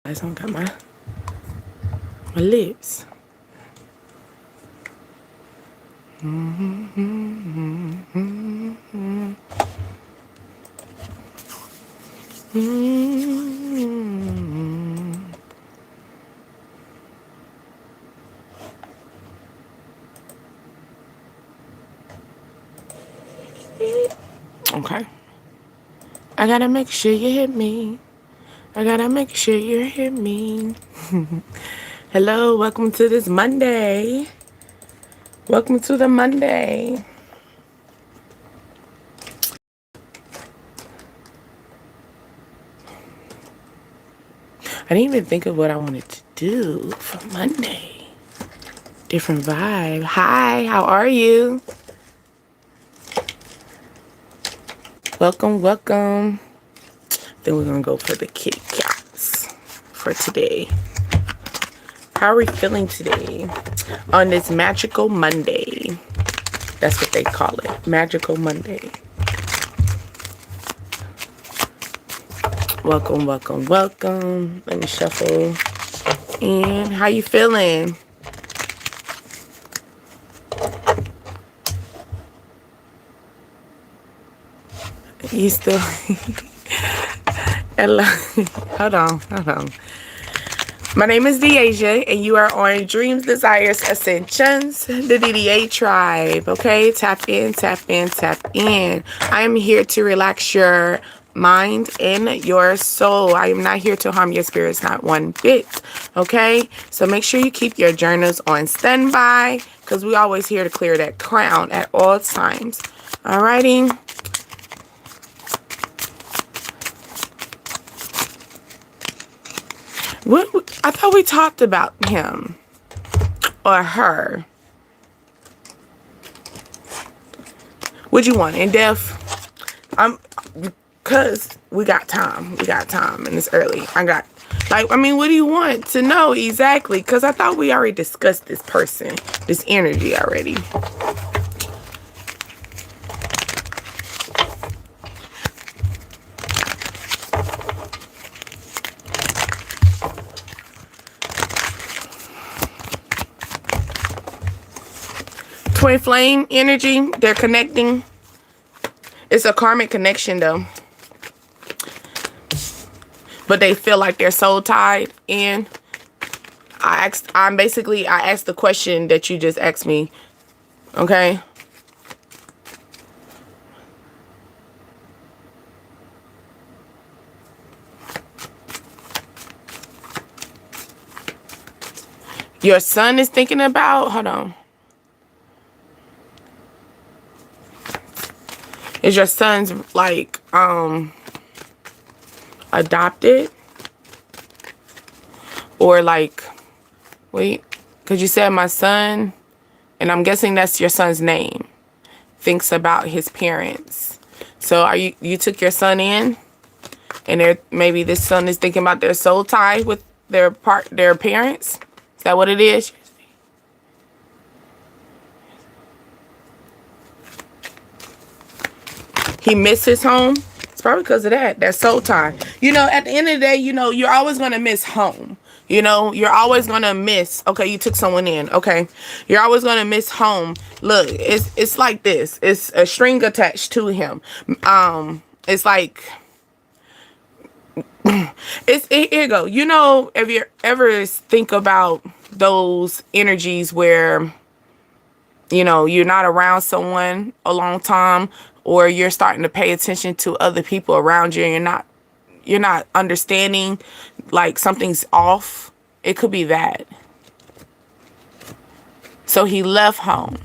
I don't got my lips. Okay. I gotta make sure you hit me. I gotta make sure you hit me. Hello, welcome to this Monday. Welcome to the Monday. I didn't even think of what I wanted to do for Monday. Different vibe. Hi, how are you? Welcome, welcome. Then we're gonna go for the Kit Kats for today. How are we feeling today on this magical Monday? That's what they call it, magical Monday. Welcome, welcome, welcome. Let me shuffle. And how you feeling? You still... Hello. Hold on. My name is Deasia, and you are on Dreams, Desires, Ascensions, the DDA tribe. Okay, tap in, tap in, tap in. I am here to relax your mind and your soul. I am not here to harm your spirits, not one bit. Okay, so make sure you keep your journals on standby, because we always here to clear that crown at all times. Alrighty. What, I thought we talked about him or her. What you want, in depth? Because we got time. We got time and it's early. What do you want to know exactly? Because I thought we already discussed this person, this energy already. Twin flame energy, they're connecting. It's a karmic connection though. But they feel like they're soul tied. And I asked the question that you just asked me. Okay? Your son is thinking about, hold on. Is your son's like adopted? Or like, wait, because you said my son, and I'm guessing that's your son's name, thinks about his parents. So are you took your son in, and maybe this son is thinking about their soul tie with their parents? Is that what it is? He misses home. It's probably because of that soul tie. You know, at the end of the day, you know, you're always going to miss home. You know, you're always going to miss. Okay, you took someone in. Okay. You're always going to miss home. Look, it's like this. It's a string attached to him. It's like, here you go. You know, if you ever think about those energies where, you know, you're not around someone a long time, or you're starting to pay attention to other people around you and you're not understanding, like something's off. It could be that. So he left home.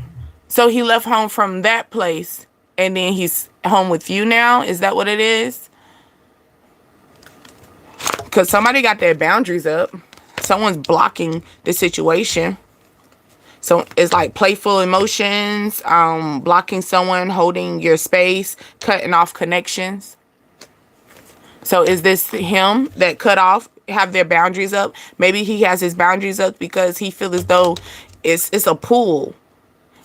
So he left home from that place and then he's home with you now. Is that what it is? Because somebody got their boundaries up. Someone's blocking the situation. So it's like playful emotions, blocking someone, holding your space, cutting off connections. So is this him that cut off, have their boundaries up? Maybe he has his boundaries up because he feels as though it's a pull.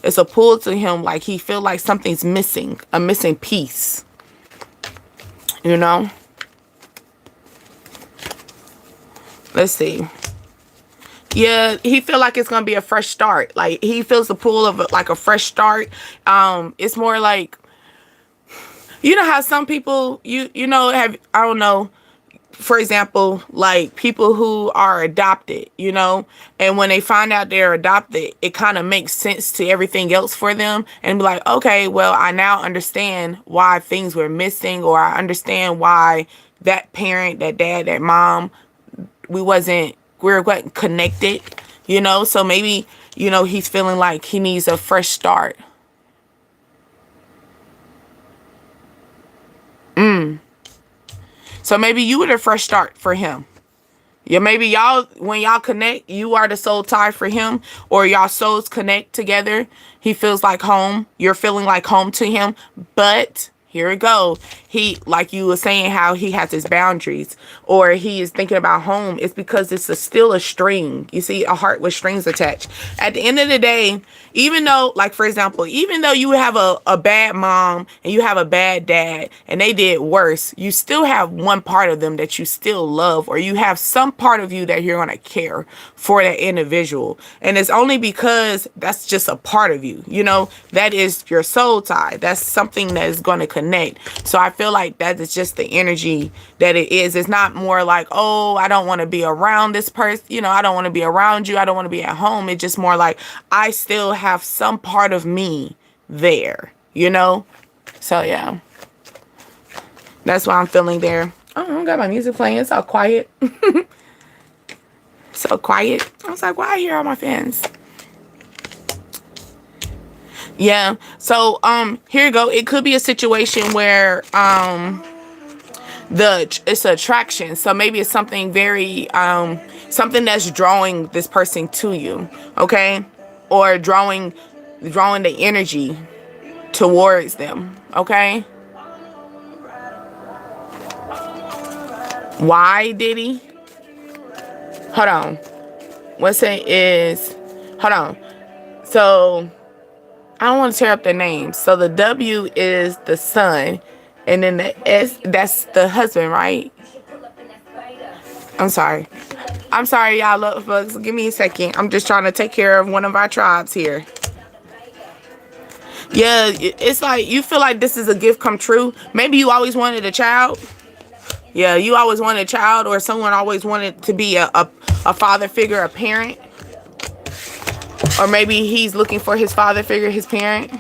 It's a pull to him, like he feel like something's missing, a missing piece. You know? Let's see. Yeah, he feel like it's gonna be a fresh start. Like he feels the pull of like a fresh start. It's more like, you know how some people, you know, have, I don't know, for example, like people who are adopted, you know, and when they find out they're adopted, it kind of makes sense to everything else for them, and be like, okay, well, I now understand why things were missing, or I understand why that parent, that dad, that mom, we weren't connected, you know. So maybe, you know, he's feeling like he needs a fresh start. So maybe you were the fresh start for him. Yeah, maybe y'all, when y'all connect, you are the soul tie for him, or y'all souls connect together. He feels like home. You're feeling like home to him. But here we go. He, like you were saying, how he has his boundaries, or he is thinking about home. It's because it's still a string. You see, a heart with strings attached. At the end of the day, even though, like, for example, even though you have a bad mom and you have a bad dad and they did worse, you still have one part of them that you still love, or you have some part of you that you're going to care for that individual. And it's only because that's just a part of you, you know, that is your soul tie. That's something that is going to connect. So I feel like that is just the energy that it is. It's not more like, oh, I don't want to be around this person. You know, I don't want to be around you. I don't want to be at home. It's just more like I still have some part of me there, you know? So yeah, that's what I'm feeling there. Oh, I got my music playing. It's all quiet. So quiet. I was like, why I hear all my fans? Yeah. So here you go. It could be a situation where it's attraction. So maybe it's something very something that's drawing this person to you, okay? Or drawing the energy towards them, okay? Why did he? Hold on. What's it is? Hold on. So I don't want to tear up the names. So the W is the son, and then the S, that's the husband, right? I'm sorry. I'm sorry, y'all, love bugs. Give me a second. I'm just trying to take care of one of our tribes here. Yeah, it's like you feel like this is a gift come true. Maybe you always wanted a child. Yeah, you always wanted a child, or someone always wanted to be a father figure, a parent. Or maybe he's looking for his father figure, his parent.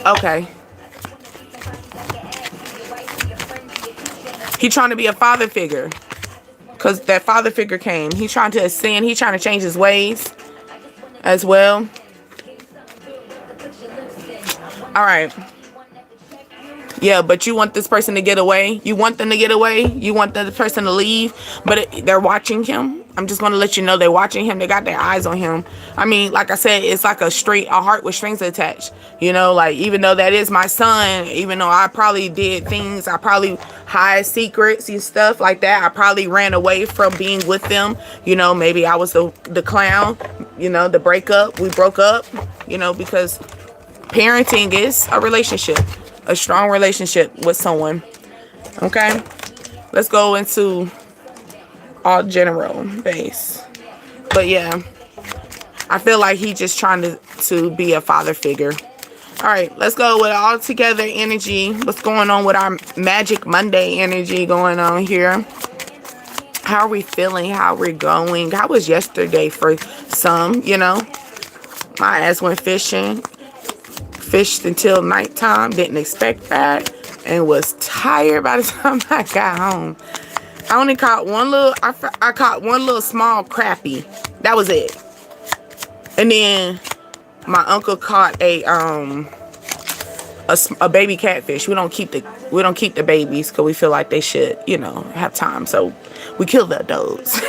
Okay. He's trying to be a father figure. Because that father figure came. He's trying to ascend. He's trying to change his ways as well. All right. Yeah, but you want this person to get away. You want them to get away. You want the person to leave. But they're watching him. I'm just going to let you know they're watching him. They got their eyes on him. I mean, like I said, it's like a heart with strings attached. You know, like even though that is my son, even though I probably did things, I probably hide secrets and stuff like that. I probably ran away from being with them. You know, maybe I was the clown, you know, the breakup. We broke up, you know, because parenting is a relationship. A strong relationship with someone. Okay, let's go into all general base. But yeah, I feel like he's just trying to be a father figure. All right, let's go with all together energy. What's going on with our Magic Monday energy going on here? How are we feeling? How we're going? How was yesterday for some? You know, my ass went fishing. Fished until nighttime, didn't expect that, and was tired by the time I got home. I only caught one little, I caught one little small crappie. That was it. And then my uncle caught a baby catfish. We don't keep the babies because we feel like they should, you know, have time. So we kill the adults.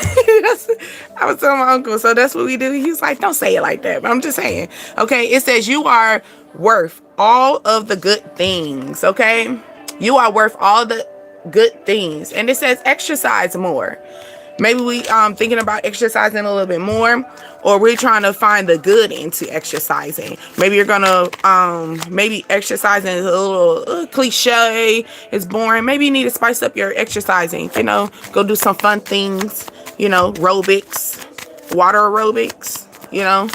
I was telling my uncle, so that's what we do. He was like, don't say it like that. But I'm just saying, okay, it says you are worth all of the good things, okay? You are worth all the good things. And it says exercise more. Maybe we thinking about exercising a little bit more, or we're trying to find the good into exercising. Maybe you're gonna maybe exercising is a little cliche, it's boring. Maybe you need to spice up your exercising, you know, go do some fun things, you know, aerobics, water aerobics, you know.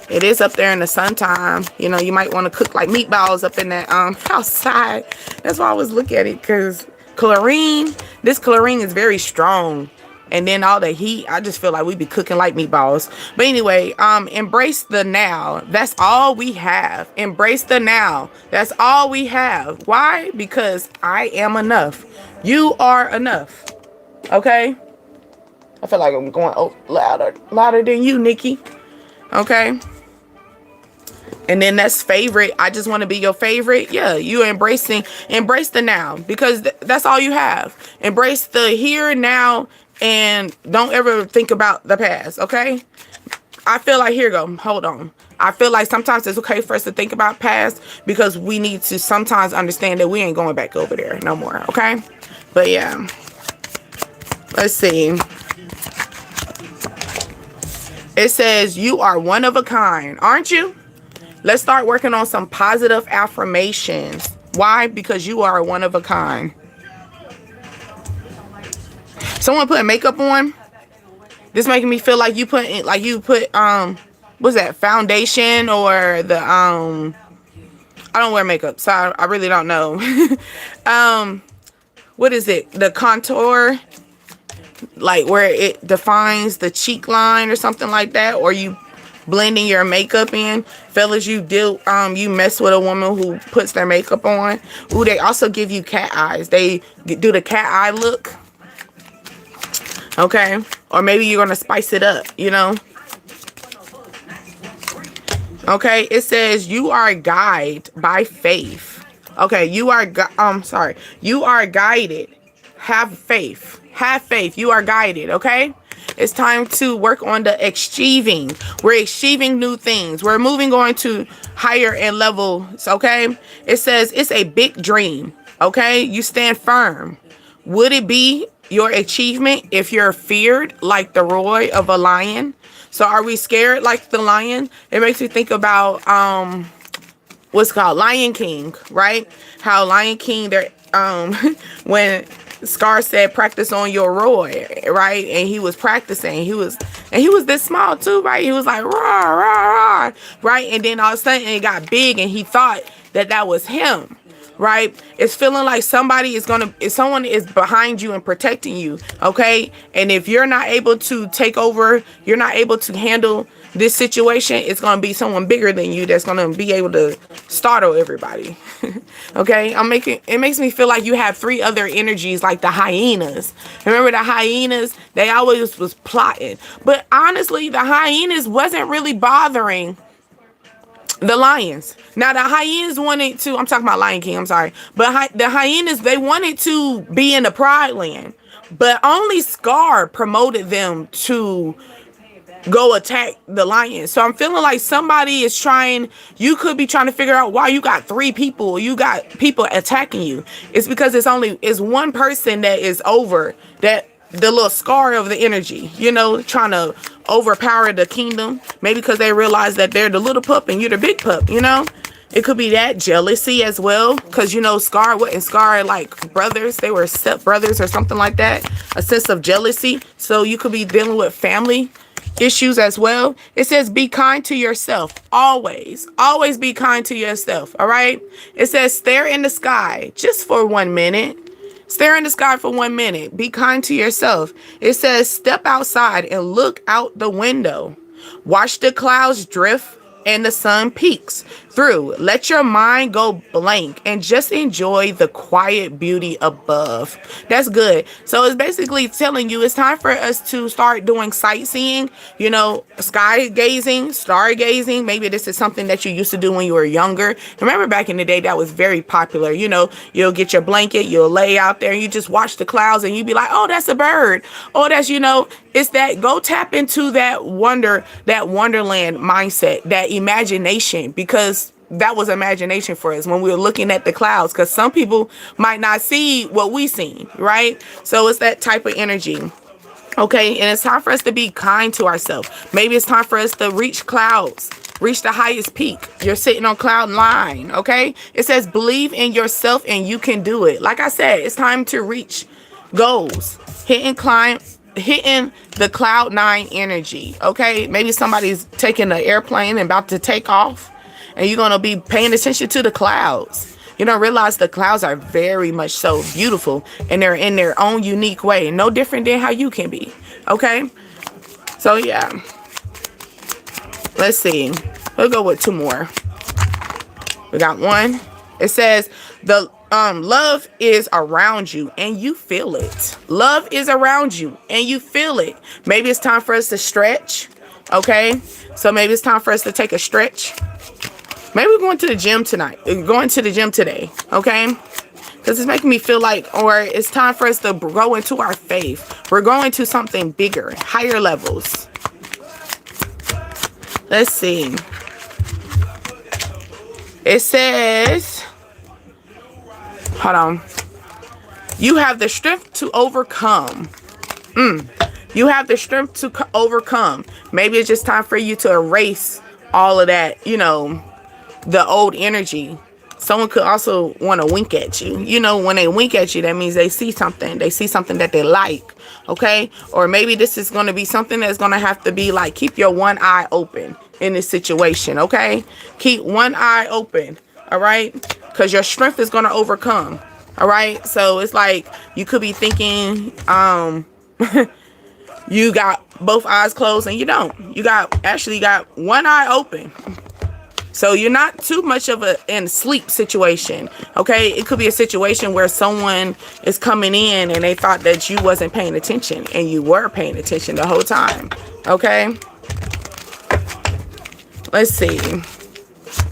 It is up there in the sun time. You know, you might want to cook like meatballs up in that outside. That's why I always look at it, because this chlorine is very strong. And then all the heat, I just feel like we be cooking like meatballs. But anyway, embrace the now. That's all we have. Embrace the now. That's all we have. Why? Because I am enough. You are enough. Okay? I feel like I'm going louder than you, Nikki. Okay? And then that's favorite. I just want to be your favorite. Yeah, you embrace the now, because that's all you have. Embrace the here and now, and don't ever think about the past. Okay? I feel like, here you go. Hold on. I feel like sometimes it's okay for us to think about past, because we need to sometimes understand that we ain't going back over there no more. Okay? But yeah. Let's see. It says you are one of a kind, aren't you? Let's start working on some positive affirmations. Why? Because you are one of a kind. Someone put makeup on. This making me feel like you put what's that, foundation, or the I don't wear makeup, so I really don't know. What is it? The contour, like where it defines the cheek line or something like that, or you blending your makeup in. Fellas, you mess with a woman who puts their makeup on. Ooh, they also give you cat eyes. They do the cat eye look. Okay? Or maybe you're going to spice it up, you know? Okay? It says you are guided by faith. Okay, you are guided. Have faith. Have faith. You are guided, okay? It's time to work on the achieving. We're achieving new things. We're moving on to higher end levels, okay? It says it's a big dream, okay? You stand firm. Would it be your achievement if you're feared like the roar of a lion? So are we scared like the lion? It makes me think about what's called Lion King, right? How Lion King, they're when Scar said practice on your roar, right? And he was practicing. He was this small too, right? He was like roar, roar, roar, right? And then all of a sudden it got big, and he thought that was him, right? It's feeling like if someone is behind you and protecting you, okay? And if you're not able to take over, you're not able to handle this situation, it's going to be someone bigger than you that's going to be able to startle everybody. Okay? It makes me feel like you have three other energies, like the hyenas. Remember the hyenas? They always was plotting. But honestly, the hyenas wasn't really bothering the lions. Now the hyenas I'm talking about Lion King, I'm sorry. But the hyenas, they wanted to be in the Pride Land. But only Scar promoted them to go attack the lion. So I'm feeling like somebody is you could be trying to figure out why you got you got people attacking you. It's because it's one person that is over that, the little Scar of the energy, you know, trying to overpower the kingdom. Maybe because they realize that they're the little pup and you're the big pup, you know. It could be that jealousy as well, because you know Scar like brothers, they were step brothers or something like that, a sense of jealousy. So you could be dealing with family issues as well. It says be kind to yourself. Always be kind to yourself. All right. It says stare in the sky just for 1 minute. Stare in the sky for 1 minute. Be kind to yourself. It says step outside and look out the window. Watch the clouds drift and the sun peeks through. Let your mind go blank and just enjoy the quiet beauty above. That's good. So it's basically telling you it's time for us to start doing sightseeing, you know, sky gazing, stargazing. Maybe this is something that you used to do when you were younger. Remember back in the day, that was very popular. You know, you'll get your blanket, you'll lay out there and you just watch the clouds and you'd be like, oh, that's a bird. Oh, that's, you know, it's that, go tap into that wonderland mindset, that imagination, because that was imagination for us when we were looking at the clouds, because some people might not see what we seen, right? So it's that type of energy. Okay, and it's time for us to be kind to ourselves. Maybe it's time for us to reach clouds, reach the highest peak. You're sitting on cloud 9, okay? It says believe in yourself and you can do it. Like I said, it's time to reach goals, hitting the cloud 9 energy, okay? Maybe somebody's taking an airplane and about to take off, and you're going to be paying attention to the clouds. You don't realize the clouds are very much so beautiful, and they're in their own unique way, no different than how you can be, okay? So yeah, let's see. We'll go with 2 more. We got 1. It says the love is around you and you feel it. Love is around you and you feel it. Maybe it's time for us to stretch, okay? So maybe it's time for us to take a stretch. Maybe we're going to the gym tonight. Going to the gym today, okay? Because it's making me feel like, or it's time for us to go into our faith. We're going to something bigger, higher levels. Let's see. It says, hold on. You have the strength to overcome. You have the strength to overcome. Maybe it's just time for you to erase all of that, you know, the old energy. Someone could also want to wink at you. You know, when they wink at you, that means they see something. They see something that they like, okay? Or maybe this is going to be something that's going to have to be like, keep your one eye open in this situation, okay? Keep one eye open, all right? Because your strength is going to overcome, all right? So it's like you could be thinking you got both eyes closed and you don't. You actually got one eye open. So you're not too much of a in sleep situation, okay? It could be a situation where someone is coming in and they thought that you wasn't paying attention and you were paying attention the whole time, okay? Let's see.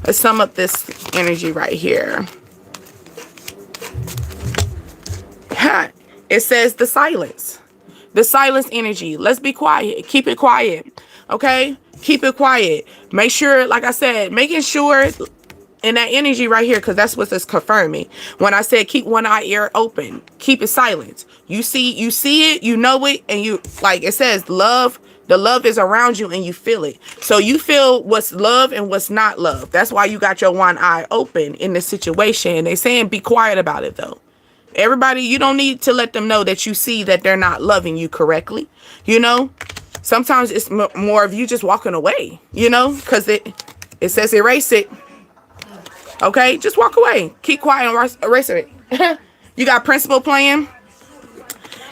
Let's sum up this energy right here. It says the silence. The silence energy. Let's be quiet. Keep it quiet, okay? Keep it quiet. Make sure, like I said, making sure in that energy right here, because that's what it's confirming. When I said keep one eye ear open, keep it silent. You see it, you know it, and you, like it says, love, the love is around you and you feel it. So you feel what's love and what's not love. That's why you got your one eye open in this situation. They're saying be quiet about it though. Everybody, you don't need to let them know that you see that they're not loving you correctly, you know? Sometimes it's more of you just walking away, you know, because it says erase it. Okay, just walk away. Keep quiet and erase it. You got principal playing?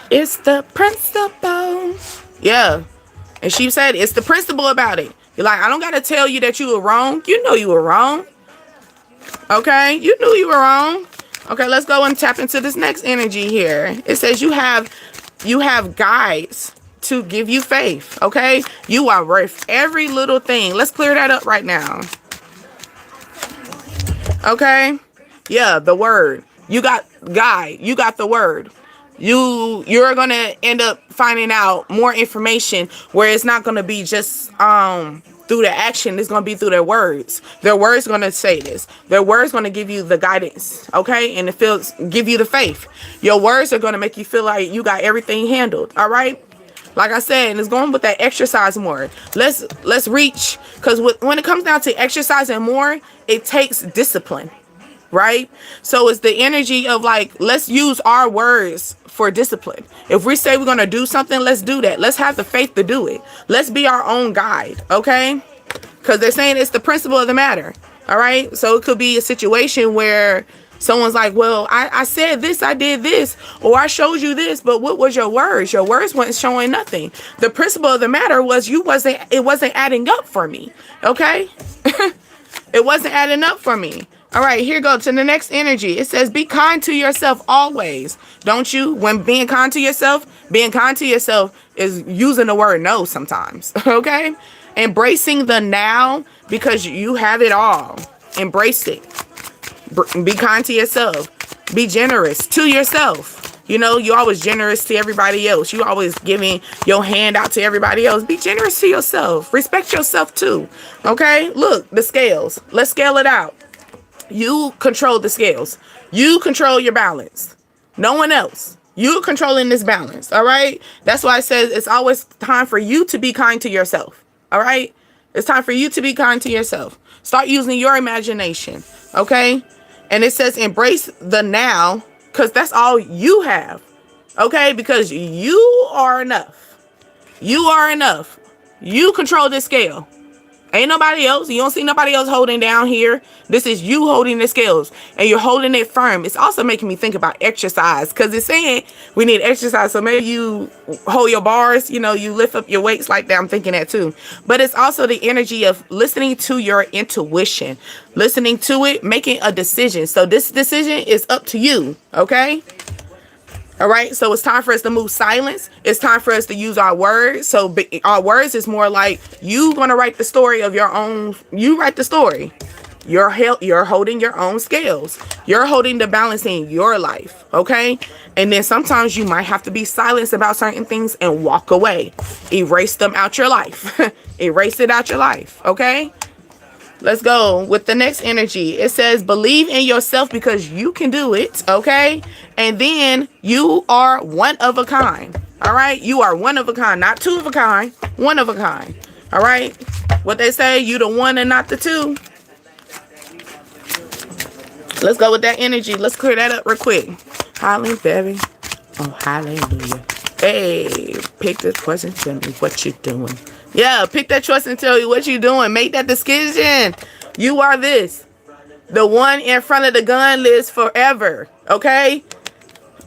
It's the principal. Yeah. And she said, it's the principle about it. You're like, I don't got to tell you that you were wrong. You know you were wrong. Okay, you knew you were wrong. Okay, let's go and tap into this next energy here. It says you have guides to give you faith, okay? You are worth every little thing. Let's clear that up right now. Okay? Yeah, the word. You got guide. You got the word. You're going to end up finding out more information where it's not going to be just through the action. It's going to be through their words. Their words going to say this. Their words going to give you the guidance, okay? And give you the faith. Your words are going to make you feel like you got everything handled, all right? Like I said, and it's going with that exercise more. Let's reach, because when it comes down to exercising more, it takes discipline, right? So it's the energy of like, let's use our words for discipline. If we say we're going to do something, let's do that. Let's have the faith to do it. Let's be our own guide, okay? Because they're saying it's the principle of the matter, all right? So it could be a situation where someone's like, well, I said this, I did this, or I showed you this, but what was your words? Your words weren't showing nothing. The principle of the matter was it wasn't adding up for me, okay? It wasn't adding up for me. All right, here go to the next energy. It says, be kind to yourself always. Don't you? When being kind to yourself is using the word no sometimes, okay? Embracing the now because you have it all. Embrace it. Be kind to yourself. Be generous to yourself. You know, you're always generous to everybody else. You always giving your hand out to everybody else. Be generous to yourself. Respect yourself too. Okay? Look, the scales. Let's scale it out. You control the scales. You control your balance. No one else. You controlling this balance. All right. That's why I said it's always time for you to be kind to yourself. All right. It's time for you to be kind to yourself. Start using your imagination. Okay. And it says embrace the now, because that's all you have. Okay. Because you are enough. You are enough. You control this scale. Ain't nobody else. You don't see nobody else holding down here. This is you holding the scales, and you're holding it firm. It's also making me think about exercise, because it's saying we need exercise. So maybe you hold your bars, you lift up your weights like that. I'm thinking that too. But it's also the energy of listening to your intuition, listening to it, making a decision. So this decision is up to you. Okay. All right, so it's time for us to move silence. It's time for us to use our words. So our words is more like you gonna write the story of your own. You write the story. You're holding your own scales. You're holding the balance in your life. Okay, and then sometimes you might have to be silenced about certain things and walk away. Erase them out your life. Erase it out your life. Okay. Let's go with the next energy. It says, believe in yourself because you can do it. Okay. And then you are one of a kind. All right. You are one of a kind, not two of a kind, one of a kind. All right. What they say, you the one and not the two. Let's go with that energy. Let's clear that up real quick. Holly Berry. Oh, hallelujah. Hey, pick this question. Tell me what you doing. Yeah, pick that choice and tell you what you're doing. Make that decision. You are this. The one in front of the gun lives forever. Okay?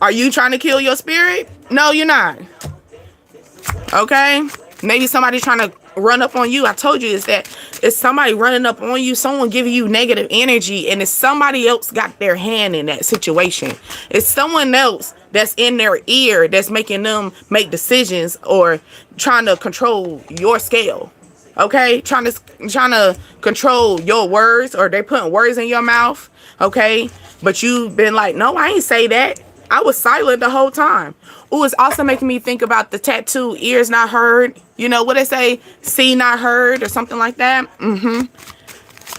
Are you trying to kill your spirit? No, you're not. Okay? Maybe somebody's trying to run up on you. I told you it's somebody running up on you, someone giving you negative energy, and it's somebody else got their hand in that situation. It's someone else that's in their ear that's making them make decisions or trying to control your scale. Okay? Trying to control your words, or they putting words in your mouth. Okay? But you've been like, no, I ain't say that. I was silent the whole time. Ooh, it's also making me think about the tattoo, ears not heard. You know what they say? See not heard or something like that.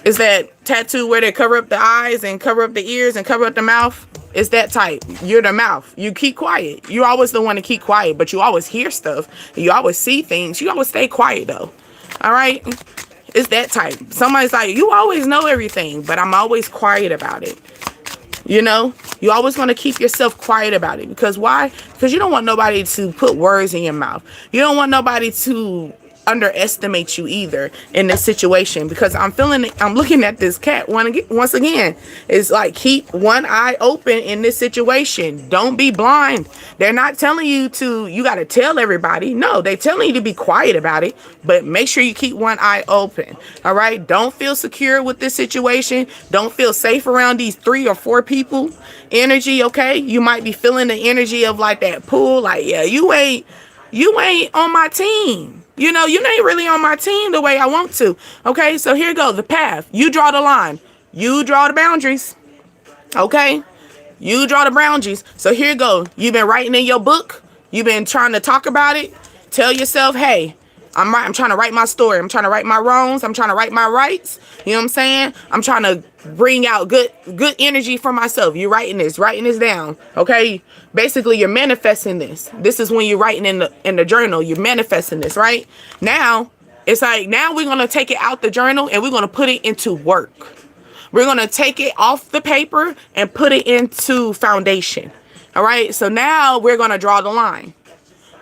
Is that tattoo where they cover up the eyes and cover up the ears and cover up the mouth? It's that type. You're the mouth. You keep quiet. You're always the one to keep quiet, but you always hear stuff. You always see things. You always stay quiet though. All right? It's that type. Somebody's like, you always know everything, but I'm always quiet about it. You know, you always want to keep yourself quiet about it. Because why? Because you don't want nobody to put words in your mouth. You don't want nobody to underestimate you either in this situation, because I'm looking at this cat once again. It's like, keep one eye open in this situation. Don't be blind. They're not telling you got to tell everybody. No, they're telling you to be quiet about it, but make sure you keep one eye open. All right. Don't feel secure with this situation. Don't feel safe around these 3 or 4 people energy. Okay. You might be feeling the energy of like that pool. Like, yeah, you ain't on my team. You know, you ain't really on my team the way I want to. Okay, so here go the path. You draw the line. You draw the boundaries. Okay, you draw the boundaries. So here go. You've been writing in your book. You've been trying to talk about it. Tell yourself, hey, I'm trying to write my story. I'm trying to right my wrongs. I'm trying to right my rights. You know what I'm saying? I'm trying to bring out good energy for myself. You're writing this down. Okay. Basically, you're manifesting this. This is when you're writing in the journal. You're manifesting this, right? Now, it's like, now we're going to take it out the journal and we're going to put it into work. We're going to take it off the paper and put it into foundation. All right. So now we're going to draw the line.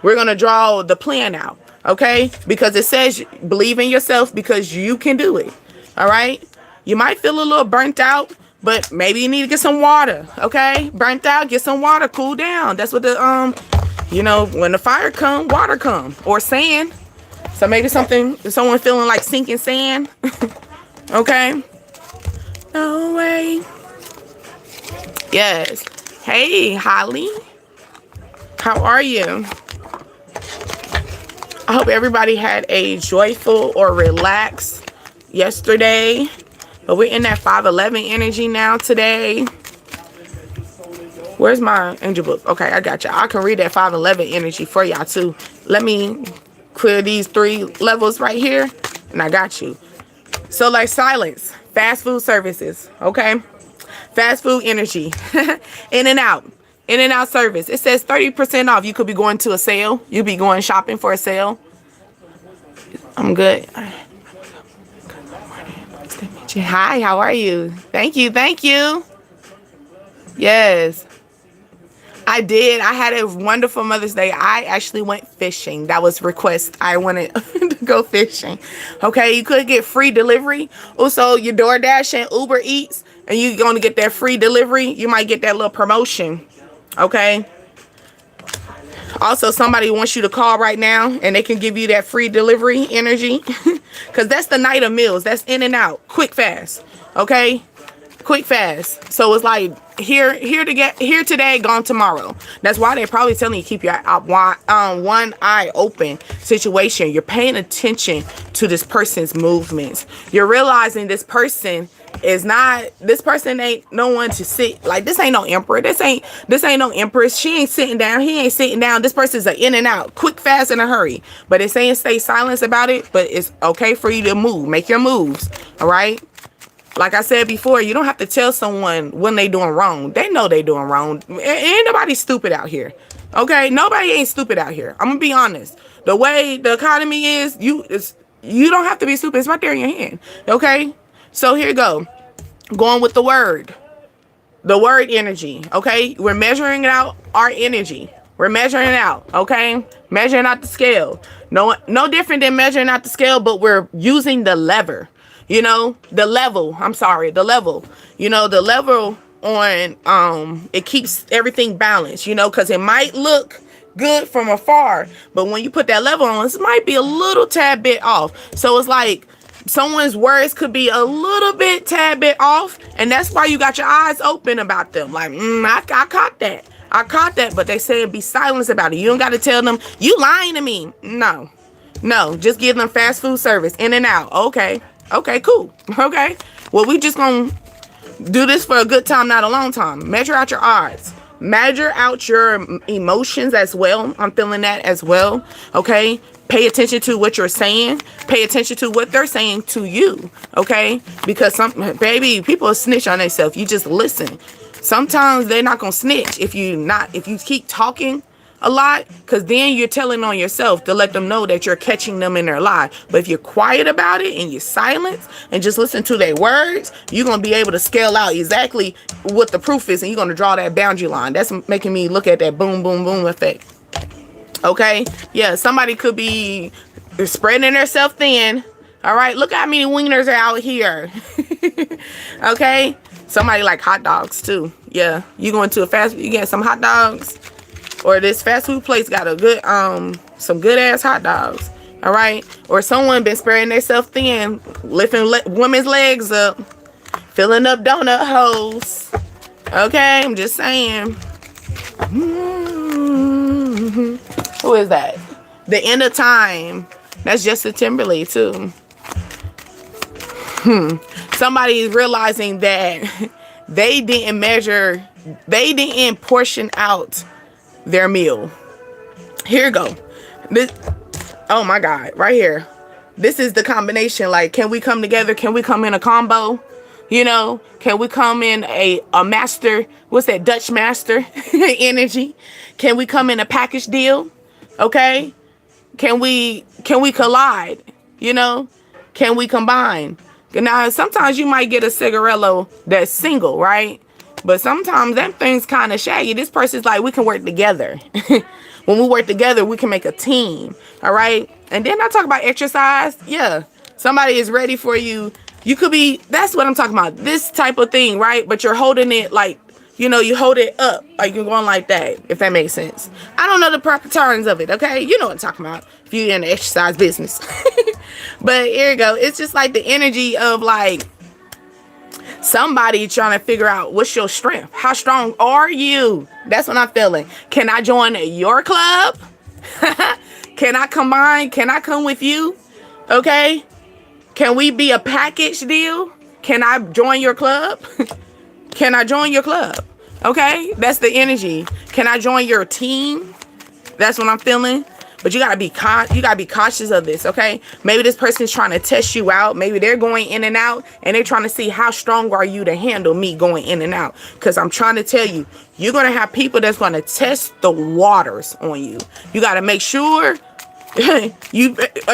We're going to draw the plan out. Okay. Because it says believe in yourself because you can do it. All right. You might feel a little burnt out, but maybe you need to get some water. Okay. Burnt out, get some water, cool down. That's what when the fire come, water come, or sand. So maybe someone feeling like sinking sand. Okay. No way. Yes. Hey, Holly. How are you? I hope everybody had a joyful or relaxed yesterday. But we're in that 511 energy now today. Where's my angel book? Okay, I got you. I can read that 511 energy for y'all too. Let me clear these 3 levels right here. And I got you. So like silence. Fast food services. Okay. Fast food energy. In and out. In and out service. It says 30% off. You could be going to a sale. You be going shopping for a sale. I'm good. Hi, how are you? Thank you. Thank you. Yes. I did. I had a wonderful Mother's Day. I actually went fishing. That was request. I wanted to go fishing. Okay, you could get free delivery. Also, your DoorDash and Uber Eats, and you're going to get that free delivery. You might get that little promotion. Okay. Also, somebody wants you to call right now, and they can give you that free delivery energy. Because that's the night of meals. That's in and out. Quick, fast. Okay? Quick, fast. So it's like here today, gone tomorrow. That's why they're probably telling you keep your one eye open situation. You're paying attention to this person's movements. You're realizing this person ain't no one to sit. Like, this ain't no emperor. This ain't no empress. She ain't sitting down. He ain't sitting down. This person's an in and out, quick, fast, in a hurry. But it's saying stay silent about it. But it's okay for you to move. Make your moves. All right. Like I said before, you don't have to tell someone when they doing wrong. They know they doing wrong. Ain't nobody stupid out here. Okay? Nobody ain't stupid out here. I'm going to be honest. The way the economy is, you don't have to be stupid. It's right there in your hand. Okay? So here you go. Going with the word. The word energy. Okay? We're measuring out our energy. We're measuring it out. Okay? Measuring out the scale. No different than measuring out the scale, but we're using the lever. You know, the level you know, the level on, it keeps everything balanced, you know, because it might look good from afar, but when you put that level on, it might be a little tad bit off. So it's like someone's words could be a little bit tad bit off, and that's why you got your eyes open about them. Like, I caught that, but they say be silent about it. You don't got to tell them you lying to me. No, just give them fast food service, in and out. Okay, cool. Okay. Well, we just gonna do this for a good time, not a long time. Measure out your odds. Measure out your emotions as well. I'm feeling that as well. Okay. Pay attention to what you're saying. Pay attention to what they're saying to you. Okay. Because people snitch on themselves. You just listen. Sometimes they're not gonna snitch if you keep talking a lot, because then you're telling on yourself to let them know that you're catching them in their lie. But if you're quiet about it and you're silent and just listen to their words, you're going to be able to scale out exactly what the proof is, and you're going to draw that boundary line. That's making me look at that boom, boom, boom effect. Okay? Yeah, somebody could be spreading themselves thin. All right? Look how many wieners are out here. Okay? Somebody like hot dogs, too. Yeah, you going to you get some hot dogs. Or this fast food place got a good, some good ass hot dogs. All right. Or someone been spreading themselves thin, lifting women's legs up, filling up donut holes. Okay. I'm just saying. Who is that? The End of Time. That's Justin Timberlake too. Somebody is realizing that they didn't portion out their meal. Here you go. Oh my God, right here. This is the combination. Like, can we come together? Can we come in a combo? You know, can we come in a master? What's that? Dutch master energy? Can we come in a package deal? Okay. Can we collide? You know, can we combine? Now, sometimes you might get a cigarello that's single, right? But sometimes that thing's kind of shaggy. This person's like, we can work together. When we work together, we can make a team. All right. And then I talk about exercise. Yeah. Somebody is ready for you. You could be, that's what I'm talking about. This type of thing, right? But you're holding it like, you know, you hold it up. Like you're going like that, if that makes sense. I don't know the proper terms of it. Okay. You know what I'm talking about if you're in the exercise business. But here you go. It's just like the energy of like, somebody trying to figure out what's your strength. How strong are you? That's what I'm feeling. Can I join your club? Can I combine? Can I come with you? Okay. Can we be a package deal? Can I join your club? Can I join your club? Okay. That's the energy. Can I join your team? That's what I'm feeling. but you gotta be cautious of this, okay? Maybe this person's trying to test you out. Maybe they're going in and out, and they're trying to see how strong are you to handle me going in and out. Because I'm trying to tell you, you're gonna have people that's gonna test the waters on you. You gotta make sure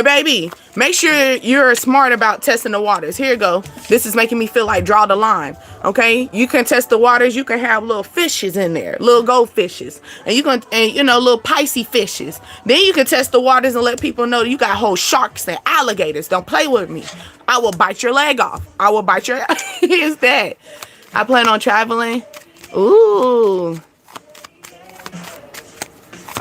baby, make sure you're smart about testing the waters. Here you go. This is making me feel like draw the line. Okay, you can test the waters. You can have little fishes in there, little goldfishes, and little Pisces fishes. Then you can test the waters and let people know you got whole sharks and alligators. Don't play with me. I will bite your leg off. I will bite your. Here's that. I plan on traveling. Ooh.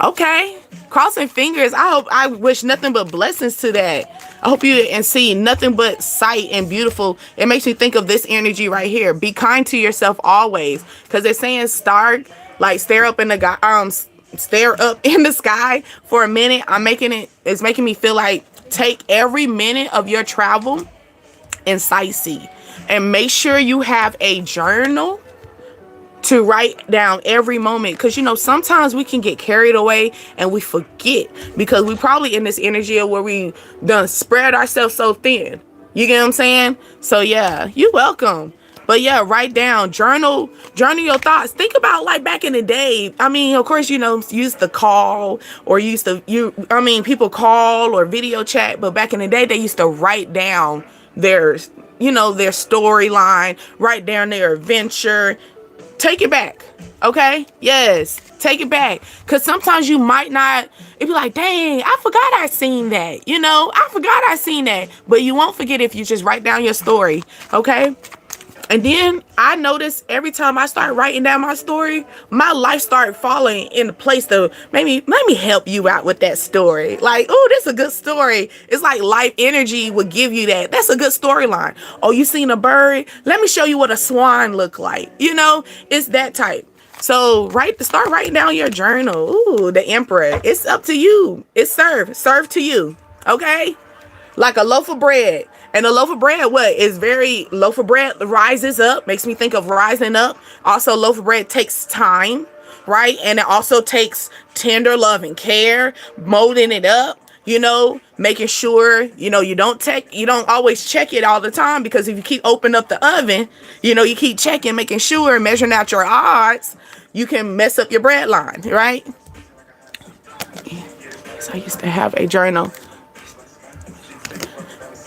Okay. Crossing fingers. I wish nothing but blessings to that. I hope you and see nothing but sight and beautiful. It makes me think of this energy right here. Be kind to yourself always, because they're saying stare up in the sky for a minute. It's making me feel like take every minute of your travel and sightsee, and make sure you have a journal to write down every moment, because sometimes we can get carried away and we forget, because we probably in this energy of where we done spread ourselves so thin. You get what I'm saying? So yeah, you're welcome. But yeah, write down, journal your thoughts. Think about like back in the day. I mean, of course, used to call or people call or video chat, but back in the day they used to write down their storyline, write down their adventure. Take it back, okay? Yes, take it back. Because sometimes you might not, it'd be like, dang, I forgot I seen that. I forgot I seen that. But you won't forget if you just write down your story, okay? And then I notice every time I start writing down my story, my life started falling into place to maybe let me help you out with that story. Like, oh, this is a good story. It's like life energy would give you that. That's a good storyline. Oh, you seen a bird? Let me show you what a swan look like. It's that type. So start writing down your journal. Ooh, the Emperor. It's up to you. It's serve to you. Okay? Like a loaf of bread. And a loaf of bread, loaf of bread rises up, makes me think of rising up. Also, loaf of bread takes time, right? And it also takes tender love and care, molding it up, making sure, you don't always check it all the time, because if you keep opening up the oven, you keep checking, making sure, measuring out your odds, you can mess up your bread line, right? So I used to have a journal.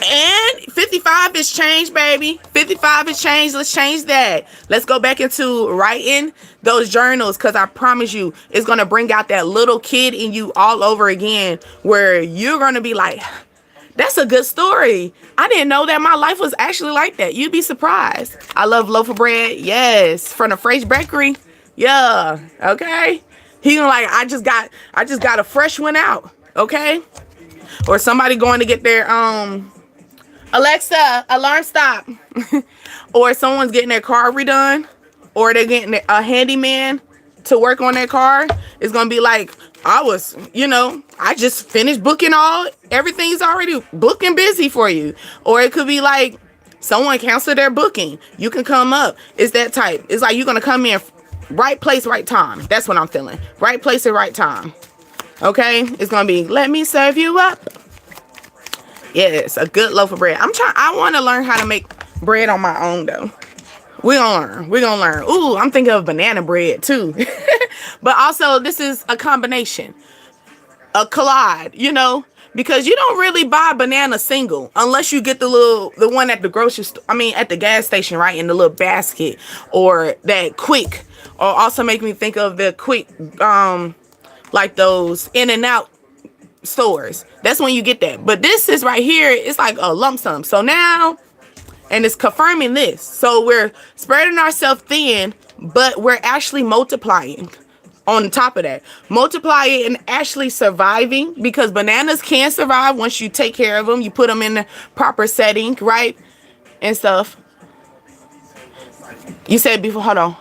And 55 is changed, baby. 55 is changed. Let's change that. Let's go back into writing those journals, because I promise you, it's going to bring out that little kid in you all over again, where you're going to be like, that's a good story. I didn't know that my life was actually like that. You'd be surprised. I love loaf of bread. Yes. From the Fresh Bakery. Yeah. Okay. He like, I just got a fresh one out. Okay. Or somebody going to get their, Alexa, alarm stop. Or someone's getting their car redone, or they're getting a handyman to work on their car. It's going to be like, I just finished booking everything's already booked and busy for you. Or it could be like someone canceled their booking. You can come up. It's that type. It's like you're going to come in right place, right time. That's what I'm feeling. Right place at right time. Okay? It's going to be, let me serve you up. Yes, a good loaf of bread. I want to learn how to make bread on my own, though. We're going to learn. Ooh, I'm thinking of banana bread, too. But also, this is a combination. A collide, because you don't really buy banana single unless you get the one at the grocery store. At the gas station, right? In the little basket, or that quick. Or also make me think of the quick, like those In-N-Out stores. That's when you get that. But this is right here, it's like a lump sum. So now, and it's confirming this. So we're spreading ourselves thin, but we're actually multiplying on top of that. Multiplying and actually surviving, because bananas can survive once you take care of them. You put them in the proper setting, right? And stuff. You said before, hold on.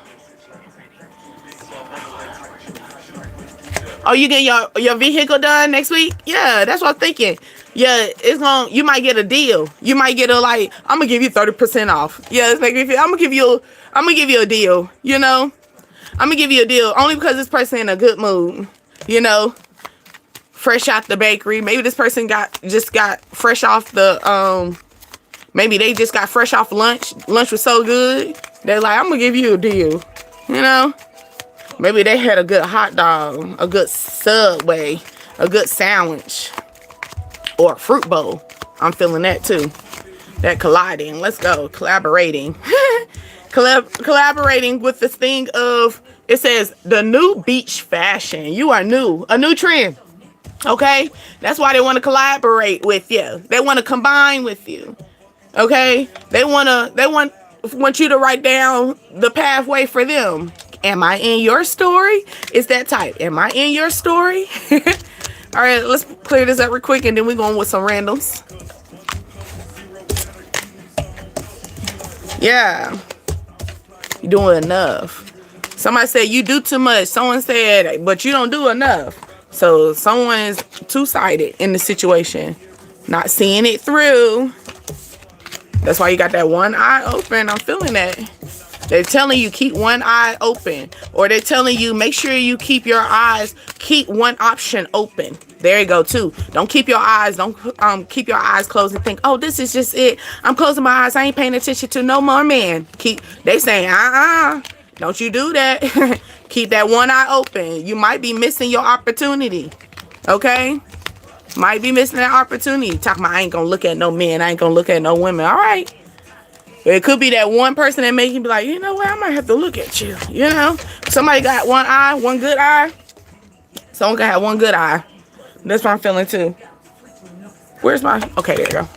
Oh, you get your vehicle done next week? Yeah, that's what I'm thinking. Yeah, you might get a deal. You might get I'm gonna give you 30% off. Yeah, it's making me feel I'm gonna give you a deal, I'm gonna give you a deal only because this person in a good mood, fresh out the bakery. Maybe this person just got fresh off the maybe they just got fresh off lunch. Lunch was so good. They're like, I'm gonna give you a deal. You know? Maybe they had a good hot dog, a good Subway, a good sandwich, or a fruit bowl. I'm feeling that too. That colliding. Let's go. Collaborating. Collaborating with this thing of, it says the new beach fashion. You are new. A new trend. Okay? That's why they want to collaborate with you. They want to combine with you. Okay? They want you to write down the pathway for them. Am I in your story? It's that type. Am I in your story? All right, let's clear this up real quick and then we're going with some randoms. Yeah. You're doing enough. Somebody said you do too much. Someone said, but you don't do enough. So someone is two-sided in the situation. Not seeing it through. That's why you got that one eye open. I'm feeling that. They're telling you keep one eye open. Or they're telling you make sure you keep one option open. There you go too. Don't keep your eyes closed and think, oh, this is just it. I'm closing my eyes. I ain't paying attention to no more man. They saying, don't you do that. Keep that one eye open. You might be missing your opportunity. Okay? Might be missing that opportunity. Talking about I ain't gonna look at no men. I ain't gonna look at no women. All right. It could be that one person that make you be like, you know what? I might have to look at you. You know? Somebody got one eye, one good eye. Someone can have one good eye. That's what I'm feeling too. Where's my... Okay, there you go.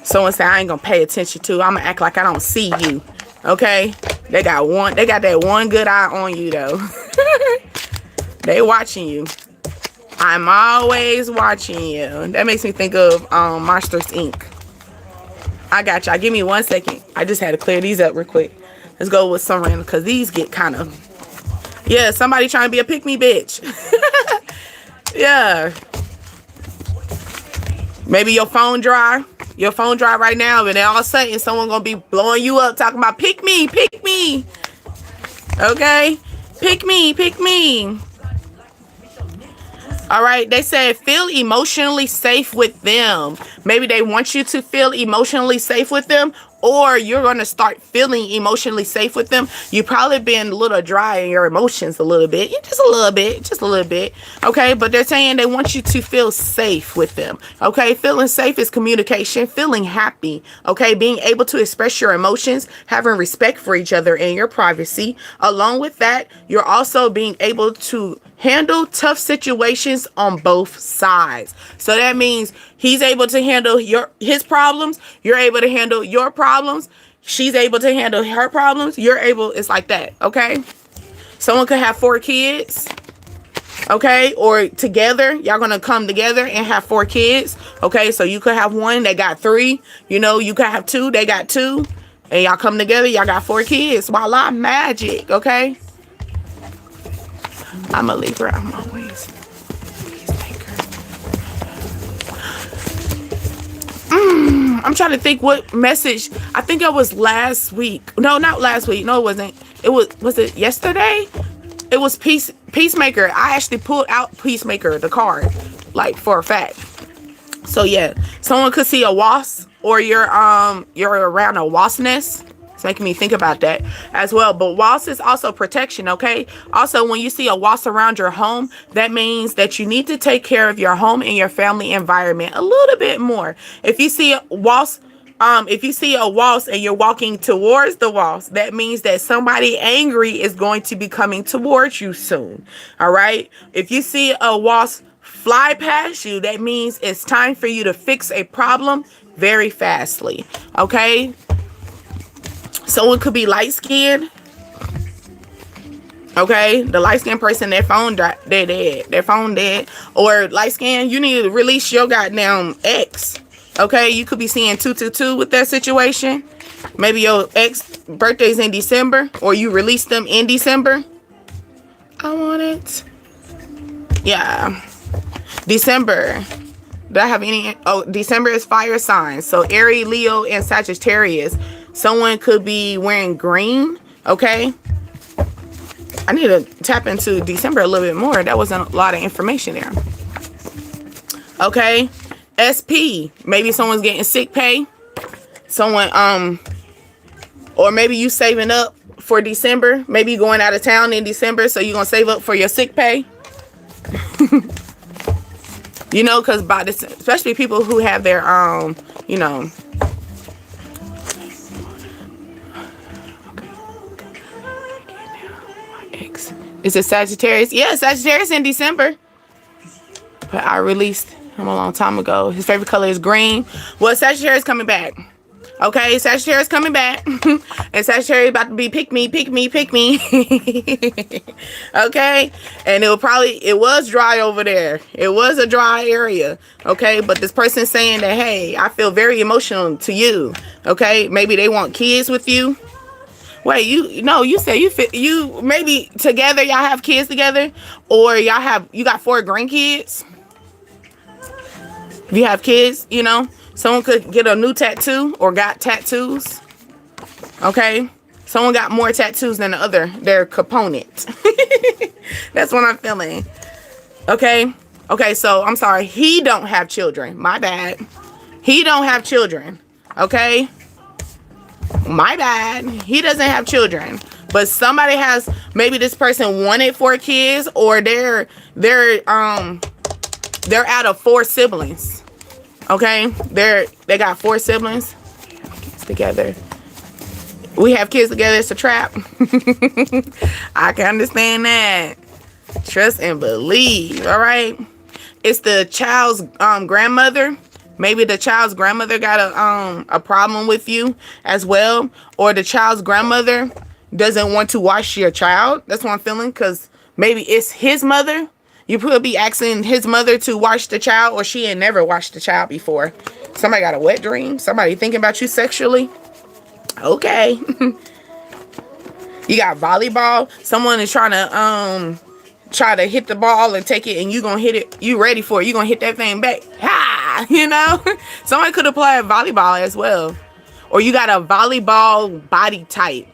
Someone said I ain't gonna pay attention to. I'm gonna act like I don't see you. Okay? They got that one good eye on you though. They watching you. I'm always watching you. That makes me think of Monsters Inc. I got y'all. Give me 1 second. I just had to clear these up real quick. Let's go with some random because these get kind of... Yeah, somebody trying to be a pick-me bitch. Yeah. Maybe your phone dry. Your phone dry right now, and then all of a sudden someone gonna be blowing you up talking about pick me. Okay? Pick me. All right, they said feel emotionally safe with them. Maybe they want you to feel emotionally safe with them, or you're going to start feeling emotionally safe with them. You've probably been a little dry in your emotions a little bit. Just a little bit. Okay, but they're saying they want you to feel safe with them. Okay, feeling safe is communication, feeling happy. Okay, being able to express your emotions, having respect for each other and your privacy. Along with that, you're also being able to handle tough situations on both sides. So that means he's able to handle his problems. You're able to handle your problems. She's able to handle her problems. You're able. It's like that. Okay. Someone could have 4 kids. Okay. Or together, y'all going to come together and have 4 kids. Okay. So you could have one that got 3. You know, you could have 2. They got 2. And y'all come together. Y'all got 4 kids. Voila, magic. Okay. I'm a Libra. I'm always peacemaker. I'm trying to think what message. I think it was last week. No, not last week. No, it wasn't. Was it yesterday? It was Peacemaker. I actually pulled out Peacemaker, the card, like for a fact. So yeah, someone could see a wasp, or you're around a wasp nest. Making me think about that as well. But wasp is also protection. Okay, also when you see a wasp around your home, that means that you need to take care of your home and your family environment a little bit more. If you see a wasp and you're walking towards the wasp, that means that somebody angry is going to be coming towards you soon. All right, if you see a wasp fly past you, that means it's time for you to fix a problem very fastly. Okay, someone could be light-skinned. Okay, the light-skinned person, their phone they're dead. Their phone dead. Or light-skinned, you need to release your goddamn ex. Okay, you could be seeing 222 with that situation. Maybe your ex birthday's in December, or you released them in December. I want it. Yeah. December. Do I have any? Oh, December is fire signs. So Aries, Leo, and Sagittarius. Someone could be wearing green. Okay. I need to tap into December a little bit more. That wasn't a lot of information there. Okay. SP, maybe someone's getting sick pay. Someone, or maybe you saving up for December. Maybe you going out of town in December, so you're gonna save up for your sick pay. You know, because by this, especially people who have their you know. Is it Sagittarius? Yeah, Sagittarius in December. But I released him a long time ago. His favorite color is green. Well, Sagittarius coming back. Okay, Sagittarius coming back. And Sagittarius about to be pick me. Okay, and it was dry over there. It was a dry area. Okay, but this person saying that, hey, I feel very emotional to you. Okay, maybe they want kids with you. Wait, you said you maybe together y'all have kids together, or you got 4 grandkids. If you have kids, you know, someone could get a new tattoo or got tattoos. Okay, someone got more tattoos than their component. That's what I'm feeling. Okay, so I'm sorry, he don't have children. My bad. He don't have children. Okay. My bad. He doesn't have children, but somebody has. Maybe this person wanted 4 kids, or they're out of 4 siblings. Okay, they got 4 siblings. Kids together. We have kids together. It's a trap. I can understand that. Trust and believe. All right. It's the child's grandmother. Maybe the child's grandmother got a problem with you as well. Or the child's grandmother doesn't want to wash your child. That's what I'm feeling. Because maybe it's his mother. You could be asking his mother to wash the child. Or she ain't never washed the child before. Somebody got a wet dream. Somebody thinking about you sexually. Okay. You got volleyball. Someone is trying to hit the ball and take it, and you gonna hit it. You ready for it. You gonna hit that thing back. Ha! You know? Somebody could have played volleyball as well. Or you got a volleyball body type.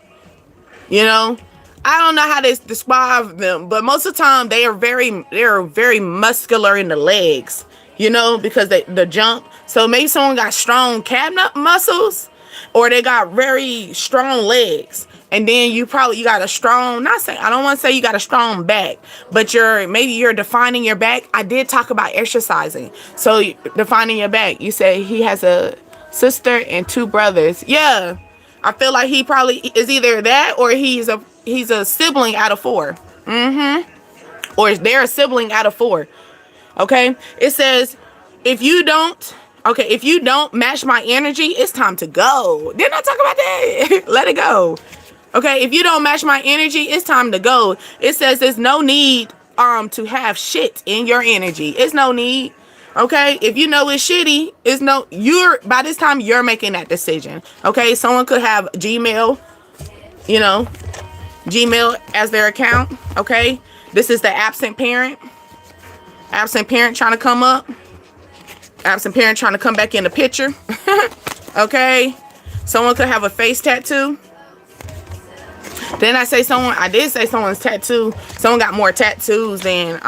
You know? I don't know how to describe them, but most of the time they are very muscular in the legs. You know, because the jump. So maybe someone got strong calf muscles, or they got very strong legs. And then you got a strong, I don't want to say you got a strong back, but maybe you're defining your back. I did talk about exercising. So defining your back, you say he has a sister and 2 brothers. Yeah. I feel like he probably is either that, or he's a sibling out of 4. Or they're a sibling out of 4. Okay. It says, if you don't match my energy, it's time to go. Didn't I talk about that? Let it go. Okay, if you don't match my energy, it's time to go. It says there's no need to have shit in your energy. It's no need. Okay, if you know it's shitty, by this time you're making that decision. Okay, someone could have Gmail, Gmail as their account. Okay, this is the absent parent. Absent parent trying to come up. Absent parent trying to come back in the picture. Okay, someone could have a face tattoo. Then I did say someone's tattoo. Someone got more tattoos than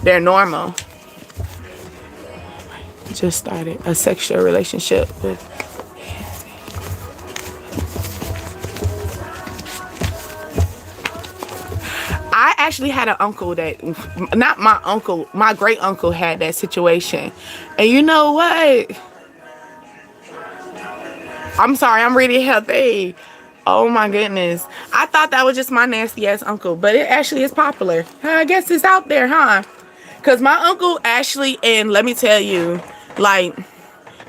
their normal. Just started a sexual relationship with. I actually had an uncle not my uncle, my great uncle had that situation. And you know what? I'm sorry, I'm reading her thing. Oh my goodness. I thought that was just my nasty ass uncle, but it actually is popular. I guess it's out there, huh? Because my uncle actually, and let me tell you, like,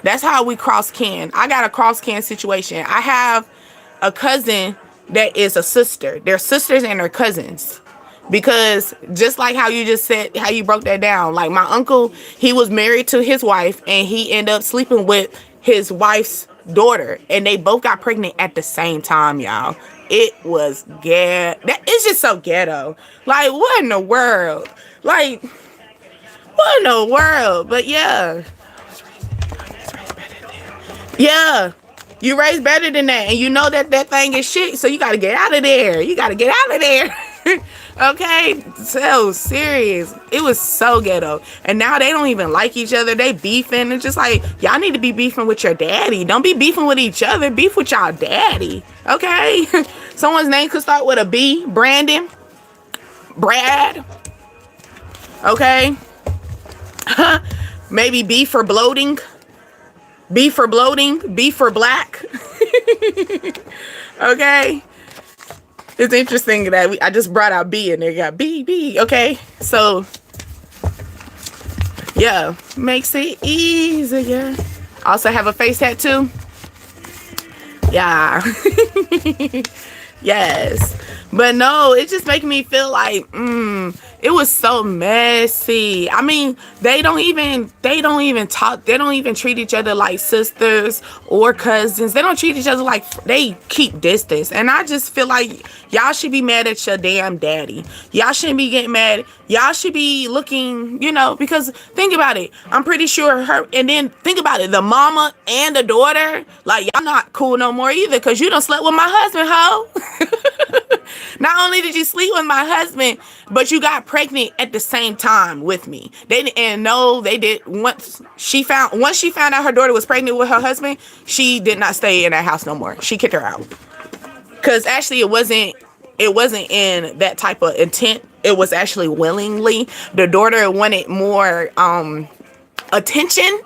that's how we cross kin. I got a cross kin situation. I have a cousin that is a sister. They're sisters and they're cousins. Because just like how you just said, how you broke that down, like my uncle, he was married to his wife and he ended up sleeping with his wife's daughter, and they both got pregnant at the same time, y'all. It was it's just so ghetto. Like, what in the world? Like, what in the world? But yeah. Yeah. You raised better than that. And you know that thing is shit. So you got to get out of there. You got to get out of there. Okay, so serious. It was so ghetto. And now they don't even like each other. They beefing. It's just like, y'all need to be beefing with your daddy. Don't be beefing with each other. Beef with y'all daddy. Okay? Someone's name could start with a B. Brandon. Brad. Okay? Maybe B for bloating. B for bloating. B for black. Okay? It's interesting that I just brought out B and they got B. Okay, so yeah, makes it easier. Also have a face tattoo. Yeah. Yes. But no, it just making me feel like, it was so messy. I mean, they don't even talk. They don't even treat each other like sisters or cousins. They don't treat each other like, they keep distance. And I just feel like y'all should be mad at your damn daddy. Y'all shouldn't be getting mad. Y'all should be looking, because think about it. I'm pretty sure and then think about it. The mama and the daughter, like, y'all not cool no more either, because you done slept with my husband, ho. Not only did you sleep with my husband, but you got pregnant at the same time with me. They did. Once she found out her daughter was pregnant with her husband, she did not stay in that house no more. She kicked her out. Cause actually it wasn't in that type of intent. It was actually willingly. The daughter wanted more attention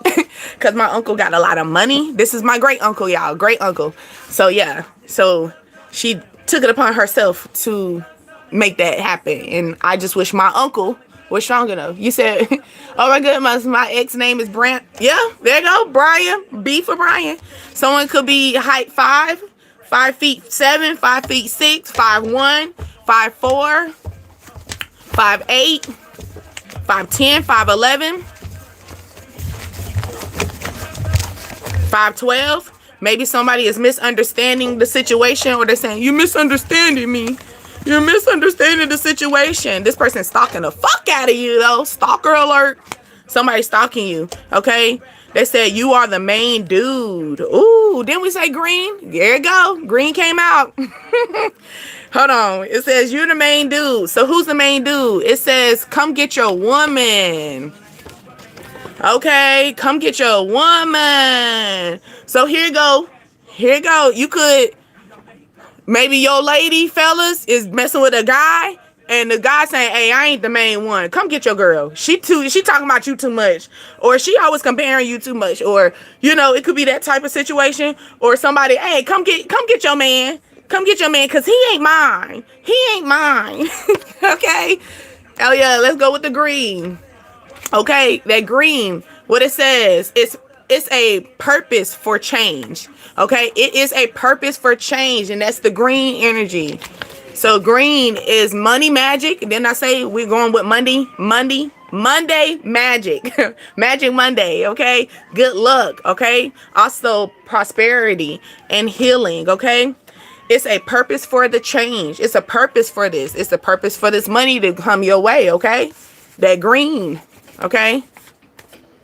because my uncle got a lot of money. This is my great uncle, y'all. Great uncle. So yeah. So she took it upon herself to make that happen. And I just wish my uncle was strong enough. You said, oh my goodness, my ex name is Brant. Yeah, there you go. Brian. B for Brian. Someone could be height 5'7", 5'6", 5'1", 5'4", 5'8", 5'10", 5'11", 5'12". Maybe somebody is misunderstanding the situation, or they're saying, you're misunderstanding me. You're misunderstanding the situation. This person's stalking the fuck out of you, though. Stalker alert. Somebody stalking you, okay? They said you are the main dude. Ooh, didn't we say green? There you go. Green came out. Hold on. It says you're the main dude. So who's the main dude? It says come get your woman. Okay, come get your woman. So here you go. You could, maybe your lady, fellas, is messing with a guy, and the guy saying, hey, I ain't the main one. Come get your girl. She talking about you too much. Or she always comparing you too much. Or, it could be that type of situation. Or somebody, hey, come get your man. Come get your man, because he ain't mine. Okay? Oh yeah, let's go with the green. Okay, that green, what it says, it's a purpose for change. Okay, it is a purpose for change, and that's the green energy. So green is money magic. Then I say we're going with Monday magic. Magic Monday, okay? Good luck, okay? Also prosperity and healing, okay? It's a purpose for the change. It's a purpose for this. It's a purpose for this money to come your way, okay? That green. Okay.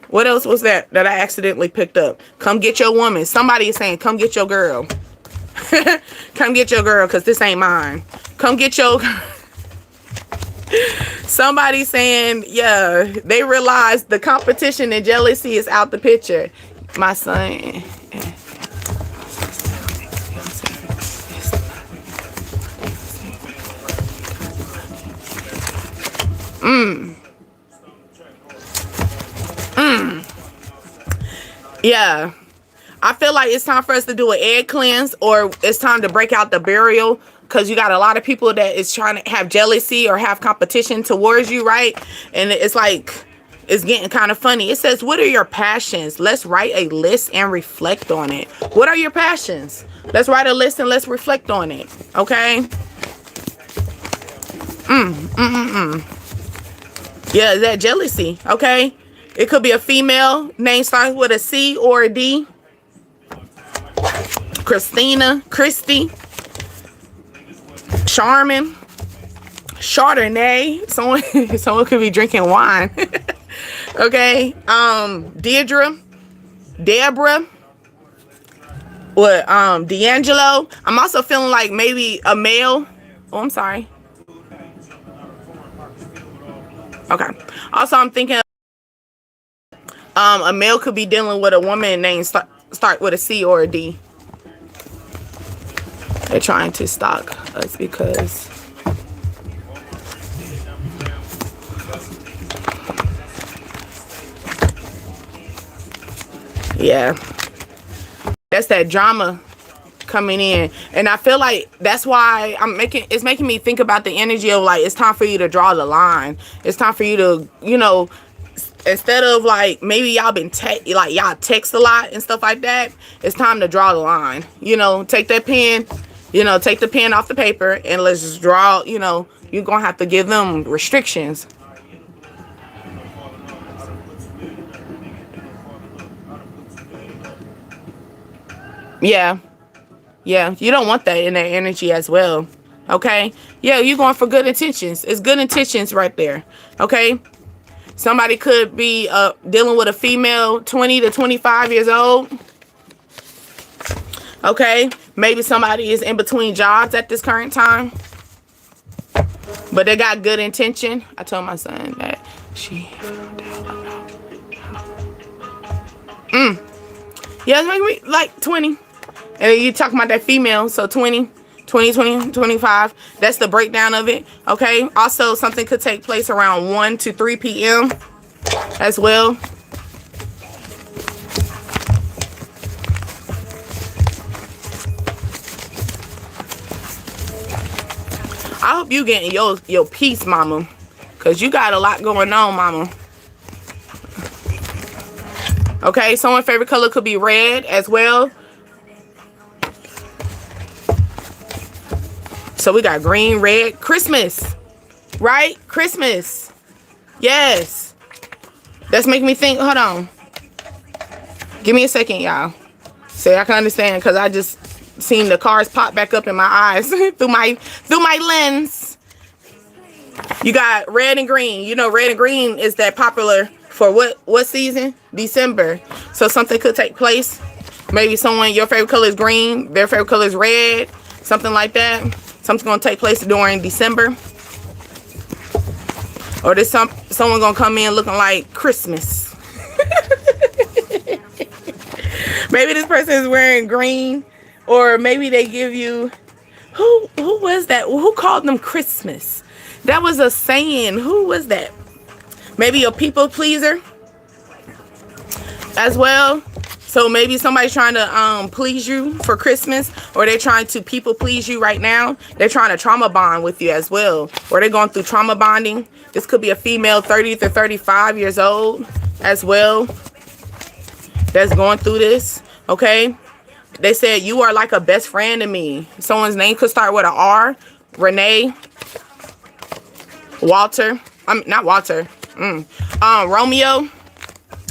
What else was that I accidentally picked up? Come get your woman. Somebody is saying, come get your girl. Come get your girl, because this ain't mine. Come get your... Somebody saying, yeah, they realize the competition and jealousy is out the picture. My son... Yeah, I feel like it's time for us to do an egg cleanse, or it's time to break out the burial, because you got a lot of people that is trying to have jealousy or have competition towards you, right? And it's like, it's getting kind of funny. It says, what are your passions? Let's write a list and reflect on it. What are your passions? Let's write a list and let's reflect on it. Okay. Yeah, that jealousy. Okay. It could be a female. Name starts with a C or a D. Christina, Christy, Charmin, Chardonnay. Someone could be drinking wine. Okay. Deirdre, Deborah. What? D'Angelo. I'm also feeling like maybe a male. Oh, I'm sorry. Okay. Also, I'm thinking a male could be dealing with a woman named start with a C or a D. They're trying to stalk us because yeah, that's that drama coming in. And I feel like that's why it's making me think about the energy of like, it's time for you to draw the line. It's time for you to, you know, instead of like, maybe y'all been y'all text a lot and stuff like that, it's time to draw the line. You know, take that pen, you know, take the pen off the paper and let's just draw. You know, you're gonna have to give them restrictions. Yeah, you don't want that in that energy as well. Okay, yeah, you're going for good intentions. It's good intentions right there. Okay, somebody could be dealing with a female 20 to 25 years old. Okay, maybe somebody is in between jobs at this current time, but they got good intention. I told my son that yeah, it's making me like 20. And you talking about that female, so 20, 25. That's the breakdown of it. Okay. Also, something could take place around 1 to 3 p.m. as well. I hope you getting your peace, mama, because you got a lot going on, mama. Okay. Someone's favorite color could be red as well. So we got green, red, Christmas, right? Christmas. Yes. That's making me think. Hold on. Give me a second, y'all. So I can understand, because I just seen the cars pop back up in my eyes through my lens. You got red and green. You know, red and green is that popular for what season? December. So something could take place. Maybe someone, your favorite color is green, their favorite color is red, something like that. Something's gonna take place during December, or there's someone gonna come in looking like Christmas. Maybe this person is wearing green, or maybe they give you who was that? Who called them Christmas? That was a saying. Who was that? Maybe a people pleaser as well. So maybe somebody's trying to please you for Christmas, or they're trying to people please you right now. They're trying to trauma bond with you as well, or they're going through trauma bonding. This could be a female 30 to 35 years old as well that's going through this. Okay, they said you are like a best friend to me. Someone's name could start with an R. Renee, Walter. Not Walter. Romeo.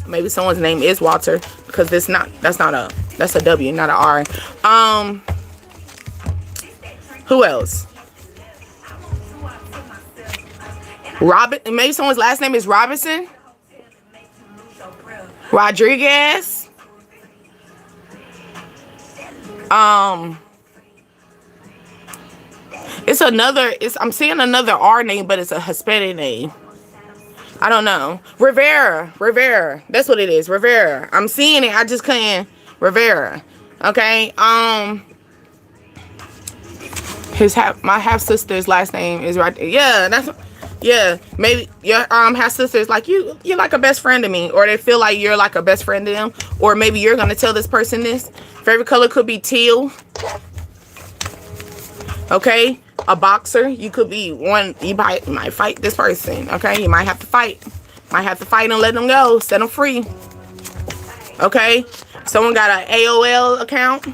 Maybe someone's name is Walter, because that's a W, not an R. Who else? Maybe someone's last name is Robinson. Rodriguez. I'm seeing another R name, but it's a Hispanic name. I don't know. Rivera. That's what it is. Rivera. I'm seeing it. I just couldn't. Rivera. Okay. My half sister's last name is right there. Yeah. Maybe your half sister is like you're like a best friend to me, or they feel like you're like a best friend to them, or maybe you're gonna tell this person this. Favorite color could be teal. Okay. A boxer, you could be one. You might fight this person. Okay, you might have to fight. And let them go. Set them free. Okay. Someone got an AOL account.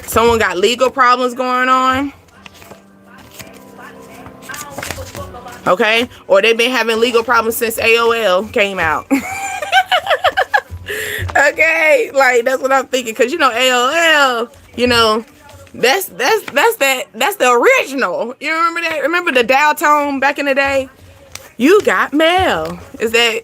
Someone got legal problems going on. Okay, or they've been having legal problems since AOL came out. Okay, like that's what I'm thinking, because you know AOL, you know. That's the original. You remember that? Remember the dial tone back in the day? You got mail.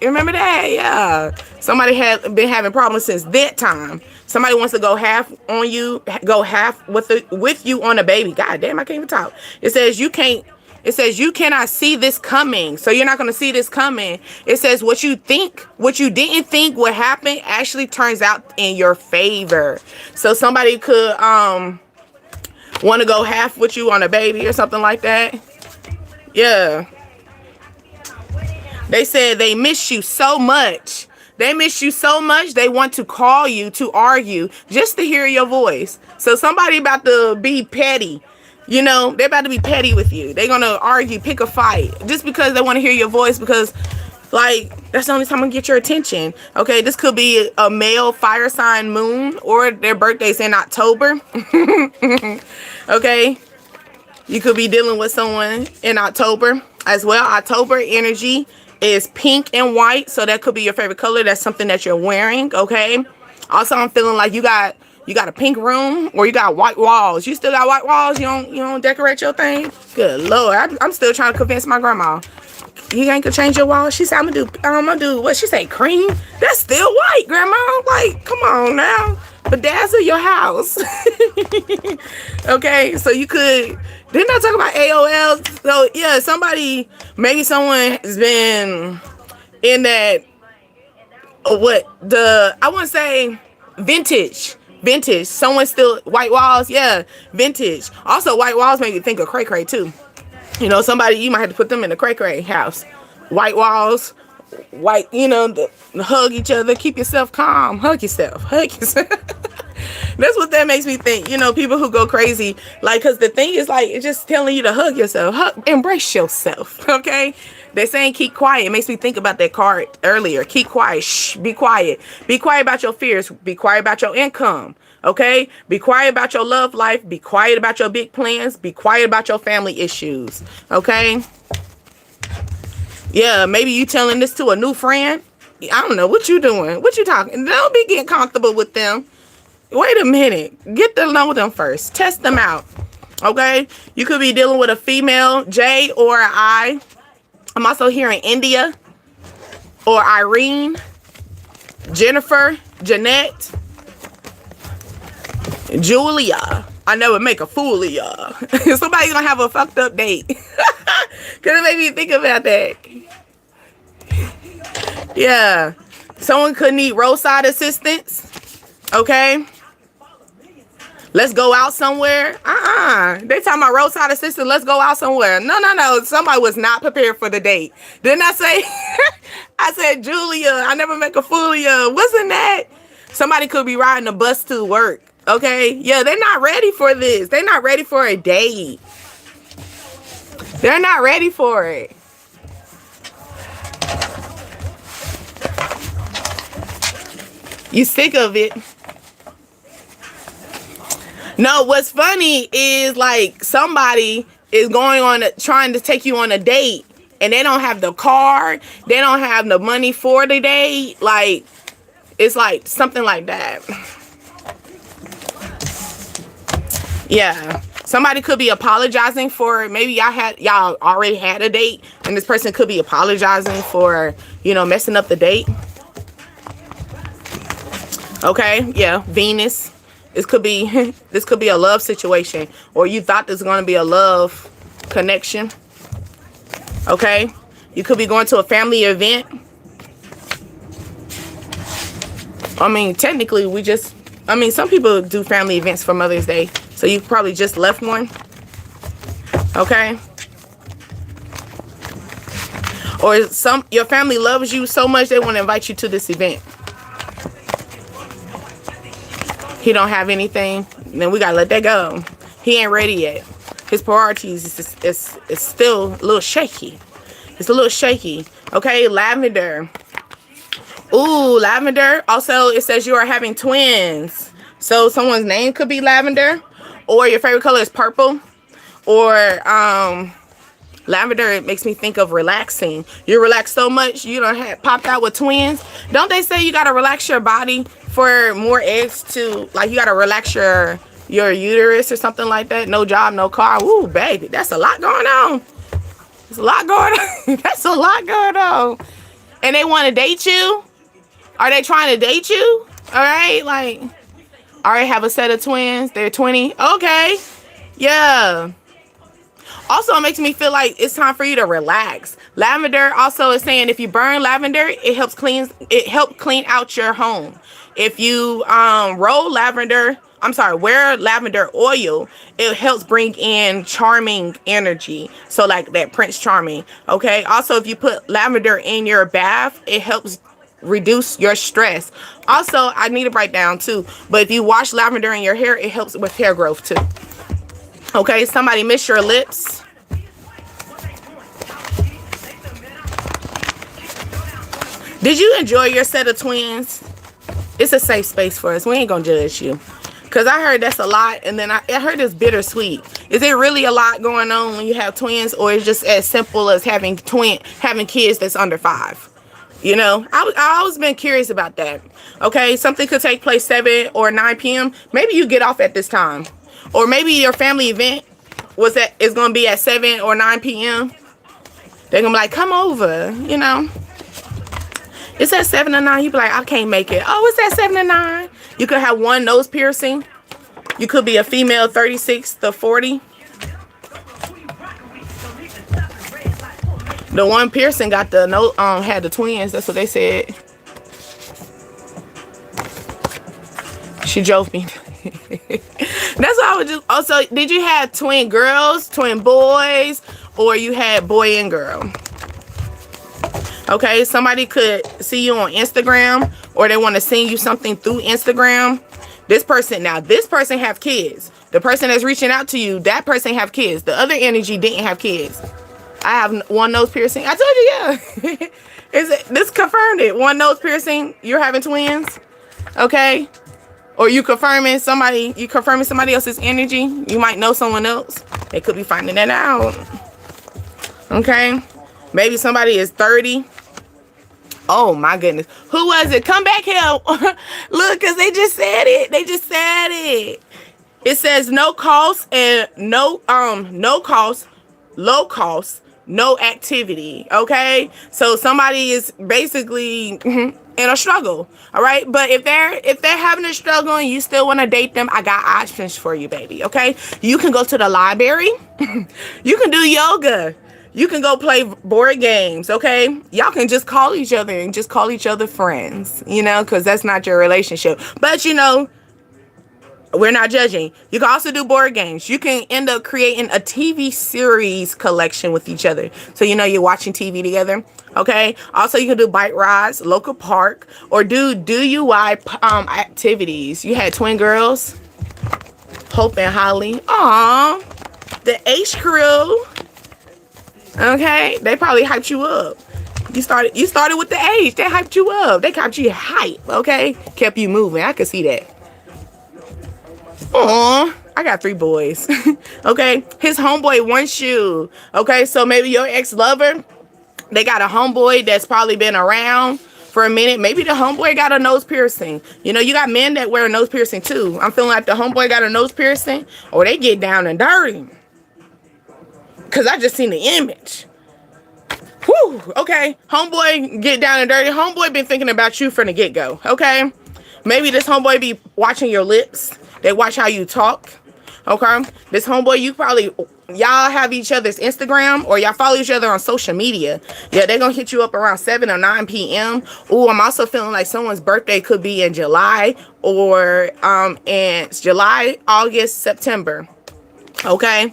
Remember that? Yeah. Somebody had been having problems since that time. Somebody wants to go half on you, go half with you on a baby. God damn, I can't even talk. It says you can't It says you cannot see this coming. So you're not going to see this coming. It says what you didn't think would happen actually turns out in your favor. So somebody could want to go half with you on a baby or something like that. Yeah. They said they miss you so much. They miss you so much, they want to call you to argue just to hear your voice. So somebody about to be petty. You know, they're about to be petty with you. They're going to argue, pick a fight, just because they want to hear your voice, because, like, that's the only time I'm going to get your attention. Okay, this could be a male fire sign moon, or their birthday's in October. Okay, you could be dealing with someone in October as well. October energy is pink and white, so that could be your favorite color. That's something that you're wearing. Okay, also I'm feeling like you got a pink room, or you got white walls. You still got white walls? You don't decorate your thing? Good Lord, I'm still trying to convince my grandma. You ain't gonna change your walls? She said I'm gonna do what she say, cream? That's still white, grandma. Like, come on now. Bedazzle your house. Okay, so you could, didn't I talk about AOL? So yeah, maybe someone has been in that, I want to say vintage. Someone still, white walls, yeah, vintage. Also, white walls make you think of cray cray too. You know, somebody, you might have to put them in the cray cray house. White walls, white, hug each other, keep yourself calm, hug yourself. That's what that makes me think. People who go crazy, like, because the thing is, like, it's just telling you to hug yourself, embrace yourself. Okay, they're saying keep quiet. It makes me think about that card earlier. Keep quiet. Shh, be quiet about your fears, be quiet about your income. Okay, be quiet about your love life, be quiet about your big plans, be quiet about your family issues. Okay, yeah, maybe you telling this to a new friend. I don't know what you doing, what you talking. Don't be getting comfortable with them. Wait a minute, get to know them first, test them out. Okay, you could be dealing with a female, J or I. I'm also hearing India or Irene, Jennifer, Jeanette, Julia. I never make a fool of y'all. Somebody's gonna have a fucked up date. Cause it made me think about that. Yeah, someone could need roadside assistance. Okay, let's go out somewhere. They talking about roadside assistance. Let's go out somewhere. No. Somebody was not prepared for the date. Didn't I say? I said, Julia, I never make a fool of you. Wasn't that? Somebody could be riding a bus to work. Okay, yeah, they're not ready for this. They're not ready for a date. They're not ready for it. You sick of it? No, what's funny is, like, somebody is trying to take you on a date, and they don't have the car, they don't have the money for the date. Like, it's like something like that. Yeah, somebody could be apologizing for, maybe y'all already had a date, and this person could be apologizing for, messing up the date. Okay, yeah, Venus. This could be a love situation, or you thought this was going to be a love connection. Okay, you could be going to a family event. I mean, technically, some people do family events for Mother's Day, so you probably just left one. Okay, or your family loves you so much they want to invite you to this event. He don't have anything, then we gotta let that go. He ain't ready yet. His priorities is still a little shaky. It's a little shaky. Okay, lavender. Ooh, lavender. Also, it says you are having twins. So someone's name could be Lavender, or your favorite color is purple, or lavender. It makes me think of relaxing. You relax so much, you don't popped out with twins. Don't they say you gotta relax your body for more eggs to, like, you gotta relax your uterus or something like that? No job, no car. Ooh, baby, that's a lot going on. There's a lot going on. That's a lot going on. And they want to date you? Are they trying to date you? All right, like, already have a set of twins. They're 20. Okay, yeah. Also, it makes me feel like it's time for you to relax. Lavender also is saying if you burn lavender, it helps clean out your home. If you wear lavender oil, it helps bring in charming energy. So like that Prince Charming. Okay. Also, if you put lavender in your bath, it helps reduce your stress. Also, I need to write down too, but if you wash lavender in your hair, it helps with hair growth too. Okay, somebody miss your lips. Did you enjoy your set of twins? It's a safe space for us. We ain't gonna judge you. Because I heard that's a lot, and then I heard it's bittersweet. Is it really a lot going on when you have twins, or is it just as simple as having kids that's under 5? You know, I always been curious about that. Okay, something could take place 7 or 9 p.m. Maybe you get off at this time. Or maybe your family event is going to be at 7 or 9 p.m. They're going to be like, come over, you know. It's at 7 or 9. You be like, I can't make it. Oh, it's at 7 or 9. You could have one nose piercing. You could be a female 36 to 40. The one piercing got the had the twins. That's what they said. She drove me. That's what I would just. Also, did you have twin girls, twin boys, or you had boy and girl? Okay, somebody could see you on Instagram, or they want to send you something through Instagram. This person have kids. The person that's reaching out to you, that person have kids. The other energy didn't have kids. I have one nose piercing. I told you, yeah. This confirmed it. One nose piercing. You're having twins. Okay. Or you confirming somebody else's energy. You might know someone else. They could be finding that out. Okay. Maybe somebody is 30. Oh my goodness. Who was it? Come back here. Look, because they just said it. They just said it. It says no cost and no cost, low cost, no activity. Okay. So somebody is basically in a struggle. All right. But if they're having a struggle and you still want to date them, I got options for you, baby. Okay. You can go to the library. You can do yoga. You can go play board games, okay? Y'all can just call each other and just call each other friends, you know, because that's not your relationship. But, you know, we're not judging. You can also do board games. You can end up creating a TV series collection with each other. So, you know, you're watching TV together, okay? Also, you can do bike rides, local park, or do DUI activities. You had twin girls, Hope and Holly. Aw, the H crew. Okay, they probably hyped you up. You started with the age. They hyped you up. They kept you hype. Okay, kept you moving. I could see that. Aw, I got 3 boys. Okay, his homeboy wants you. Okay, so maybe your ex-lover, they got a homeboy that's probably been around for a minute. Maybe the homeboy got a nose piercing. You know, you got men that wear a nose piercing too. I'm feeling like the homeboy got a nose piercing, or they get down and dirty. Because I just seen the image. Whew, okay. Homeboy get down and dirty. Homeboy been thinking about you from the get-go, okay? Maybe this homeboy be watching your lips. They watch how you talk, okay? This homeboy, y'all have each other's Instagram, or y'all follow each other on social media. Yeah, they're going to hit you up around 7 or 9 p.m. Ooh, I'm also feeling like someone's birthday could be in July, or in July, August, September, okay?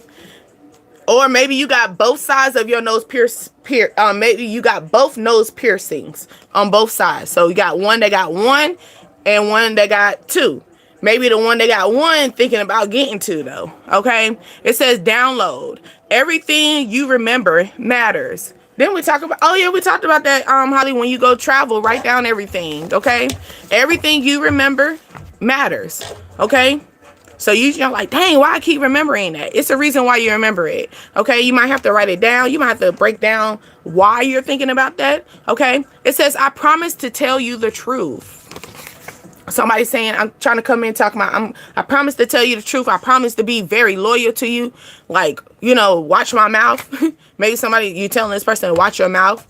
Or maybe you got both sides of your nose maybe you got both nose piercings on both sides. So you got one that got 1 and one that got 2. Maybe the one that got 1 thinking about getting 2 though. Okay. It says download. Everything you remember matters. Then we talk about, we talked about that, Holly, when you go travel, write down everything. Okay. Everything you remember matters. Okay. So you're like, dang, why I keep remembering that? It's the reason why you remember it. Okay, you might have to write it down. You might have to break down why you're thinking about that. Okay, it says, I promise to tell you the truth. Somebody's saying, I'm trying to come in talking about, I promise to tell you the truth. I promise to be very loyal to you. Like, you know, watch my mouth. Maybe you telling this person to watch your mouth.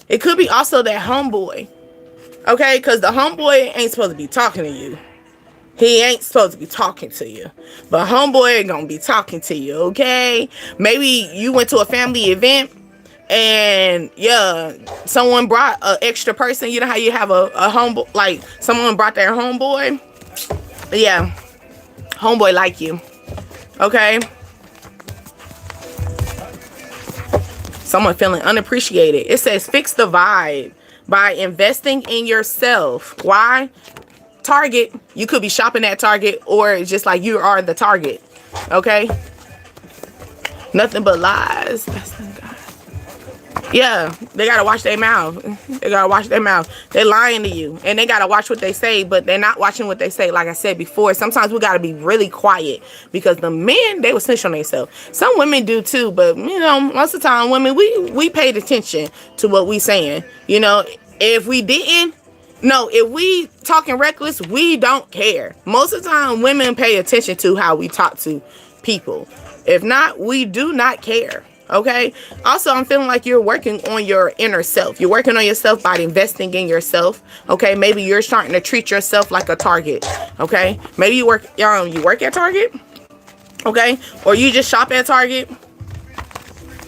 It could be also that homeboy. Okay, because the homeboy ain't supposed to be talking to you. He ain't supposed to be talking to you, but homeboy gonna be talking to you, okay? Maybe you went to a family event and yeah, someone brought an extra person. You know how you have a homeboy, like someone brought their homeboy? Yeah, homeboy like you, okay? Someone feeling unappreciated. It says fix the vibe by investing in yourself. Why? Target, you could be shopping at Target, or it's just like you are the target, okay? Nothing but lies. Yeah, they gotta watch their mouth. They gotta watch their mouth. They're lying to you, and they gotta watch what they say, but they're not watching what they say. Like I said before, sometimes we gotta be really quiet because the men, they will snitch on themselves. Some women do too, but you know, most of the time, women, we paid attention to what we saying. You know, if we didn't, no, if we talking reckless, we don't care. Most of the time, women pay attention to how we talk to people. If not, we do not care. Okay. Also, I'm feeling like you're working on your inner self. You're working on yourself by investing in yourself. Okay. Maybe you're starting to treat yourself like a target. Okay. Maybe you work at Target. Okay. Or you just shop at Target.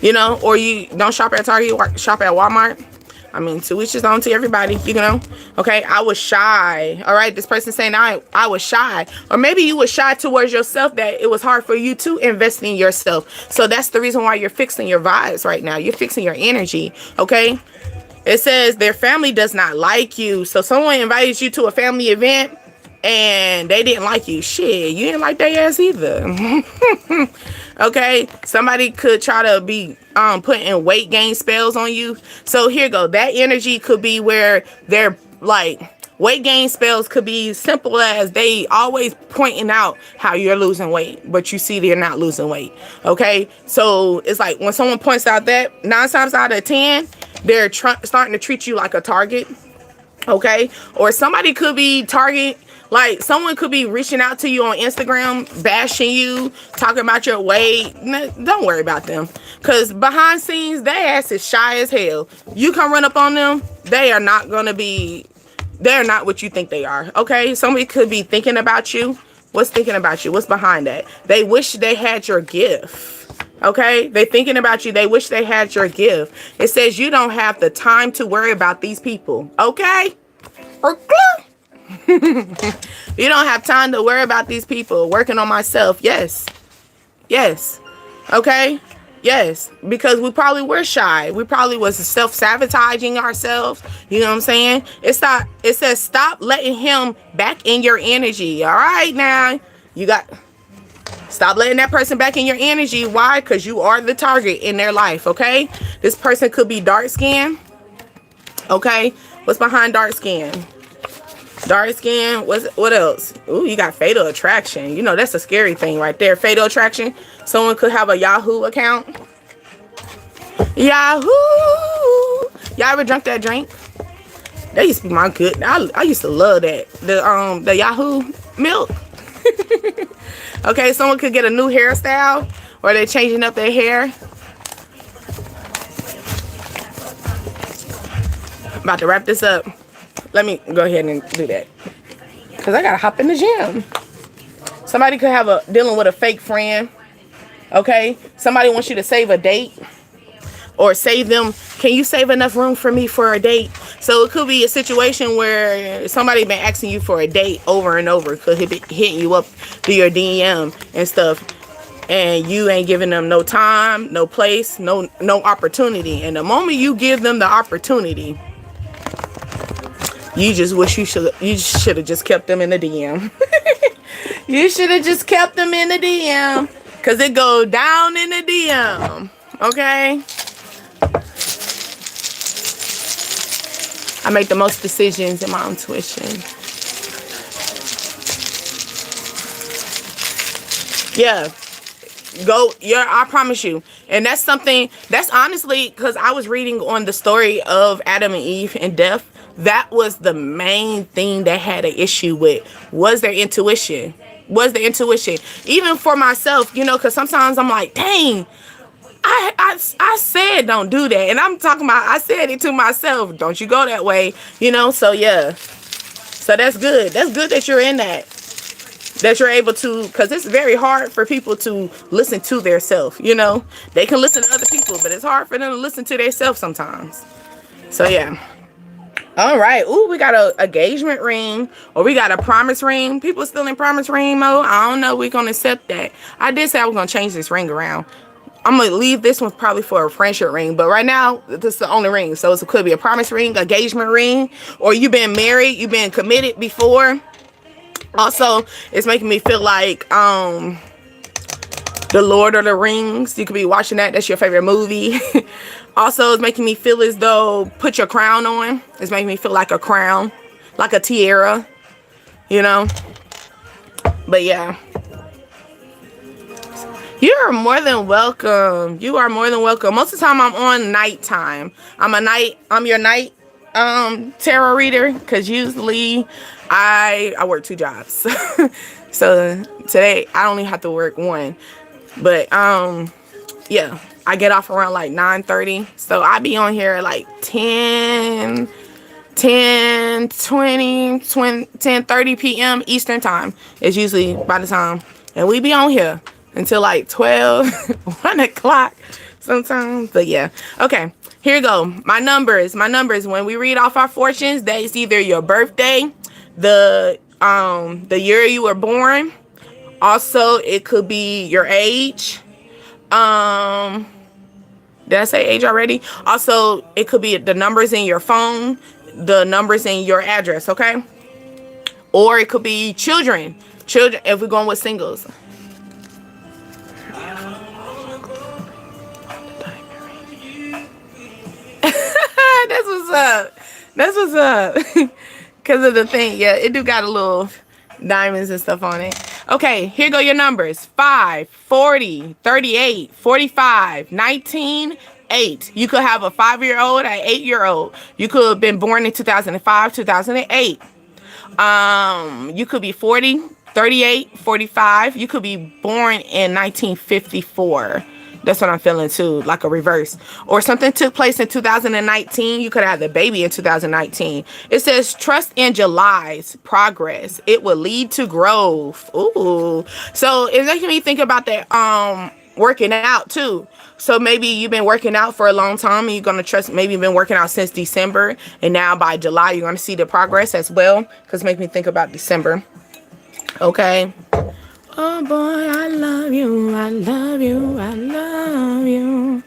You know, or you don't shop at Target, shop at Walmart. I mean, to each his own, to everybody, you know. Okay, I was shy. All right, this person saying I was shy. Or maybe you were shy towards yourself, that it was hard for you to invest in yourself. So that's the reason why you're fixing your vibes right now. You're fixing your energy, okay? It says their family does not like you. So someone invited you to a family event and they didn't like you. Shit, you didn't like their ass either. Okay, somebody could try to be putting weight gain spells on you. So here go. That energy could be where they're like, weight gain spells could be simple as they always pointing out how you're losing weight, but you see they're not losing weight. Okay, so it's like when someone points out that 9 times out of 10, they're starting to treat you like a target. Okay, or somebody could be like someone could be reaching out to you on Instagram, bashing you, talking about your weight. Don't worry about them, because behind scenes, their ass is shy as hell. You come run up on them, they're not what you think they are. Okay, somebody could be thinking about you. What's thinking about you? What's behind that? They wish they had your gift. Okay, they thinking about you. They wish they had your gift. It says you don't have the time to worry about these people. Okay. You don't have time to worry about these people. Working on myself. Yes. Okay. Yes, because we probably were shy. We probably was self-sabotaging ourselves. You know what I'm saying? It says stop letting him back in your energy. All right, now stop letting that person back in your energy. Why? Because you are the target in their life. Okay, this person could be dark skin. Okay, what's behind dark skin? Dark skin. What else? Ooh, you got fatal attraction. You know, that's a scary thing right there. Fatal attraction. Someone could have a Yahoo account. Yahoo. Y'all ever drunk that drink? That used to be my good. I used to love that. The Yahoo milk. Okay, someone could get a new hairstyle, or they're changing up their hair. About to wrap this up. Let me go ahead and do that, because I gotta hop in the gym. Somebody could have dealing with a fake friend. Okay, somebody wants you to save a date, or save them. Can you save enough room for me for a date? So it could be a situation where somebody been asking you for a date over and over, could be hitting you up through your DM and stuff, and you ain't giving them no time, no place, no opportunity. And the moment you give them the opportunity, you just wish you should have just kept them in the DM. You should have just kept them in the DM, because it go down in the DM. Okay? I make the most decisions in my own intuition. Yeah. I promise you. And that's something, that's honestly, because I was reading on the story of Adam and Eve and death. That was the main thing they had an issue with, was their intuition. Even for myself, you know, because sometimes I'm like, dang, I said don't do that. And I'm talking about, I said it to myself, don't you go that way, you know. So yeah, so that's good. That's good that you're in that. that you're able to, because it's very hard for people to listen to their self. You know, they can listen to other people, but it's hard for them to listen to their self sometimes. So yeah. All right. Ooh, we got a engagement ring, or we got a promise ring. People still in promise ring mode. I don't know. We're gonna accept that. I did say I was gonna change this ring around. I'm gonna leave this one probably for a friendship ring, but right now this is the only ring. So it could be a promise ring, engagement ring, or you've been married, you've been committed before. Also, it's making me feel like The Lord of the Rings. You could be watching that. That's your favorite movie. Also, it's making me feel as though put your crown on. It's making me feel like a crown, like a tiara, you know. But yeah. You are more than welcome. You are more than welcome. Most of the time I'm on nighttime. I'm your night tarot reader, because usually I work 2 jobs. So today I only have to work 1. But yeah, I get off around like 9:30. So I be on here at like 10:30 p.m. Eastern time. It's usually by the time. And we be on here until like 12, 1 o'clock sometimes. But yeah. Okay, here you go. My numbers. When we read off our fortunes, that is either your birthday, the year you were born. Also, it could be your age. Did I say age already? Also, it could be the numbers in your phone, the numbers in your address, okay? Or it could be children. Children, if we're going with singles. That's what's up. That's what's up. Because of the thing. Yeah, it do got a little diamonds and stuff on it. Okay, here go your numbers. 5, 40, 38, 45, 19, 8. You could have a 5-year-old, an 8-year-old. You could have been born in 2005, 2008. You could be 40, 38, 45. You could be born in 1954. That's what I'm feeling too, like a reverse. Or something took place in 2019. You could have the baby in 2019. It says, trust in July's progress. It will lead to growth. Ooh. So it's making me think about that working out too. So maybe you've been working out for a long time and you're going to trust, maybe you've been working out since December. And now by July, you're going to see the progress as well. Because it makes me think about December. Okay. Oh boy, I love you, I love you, I love you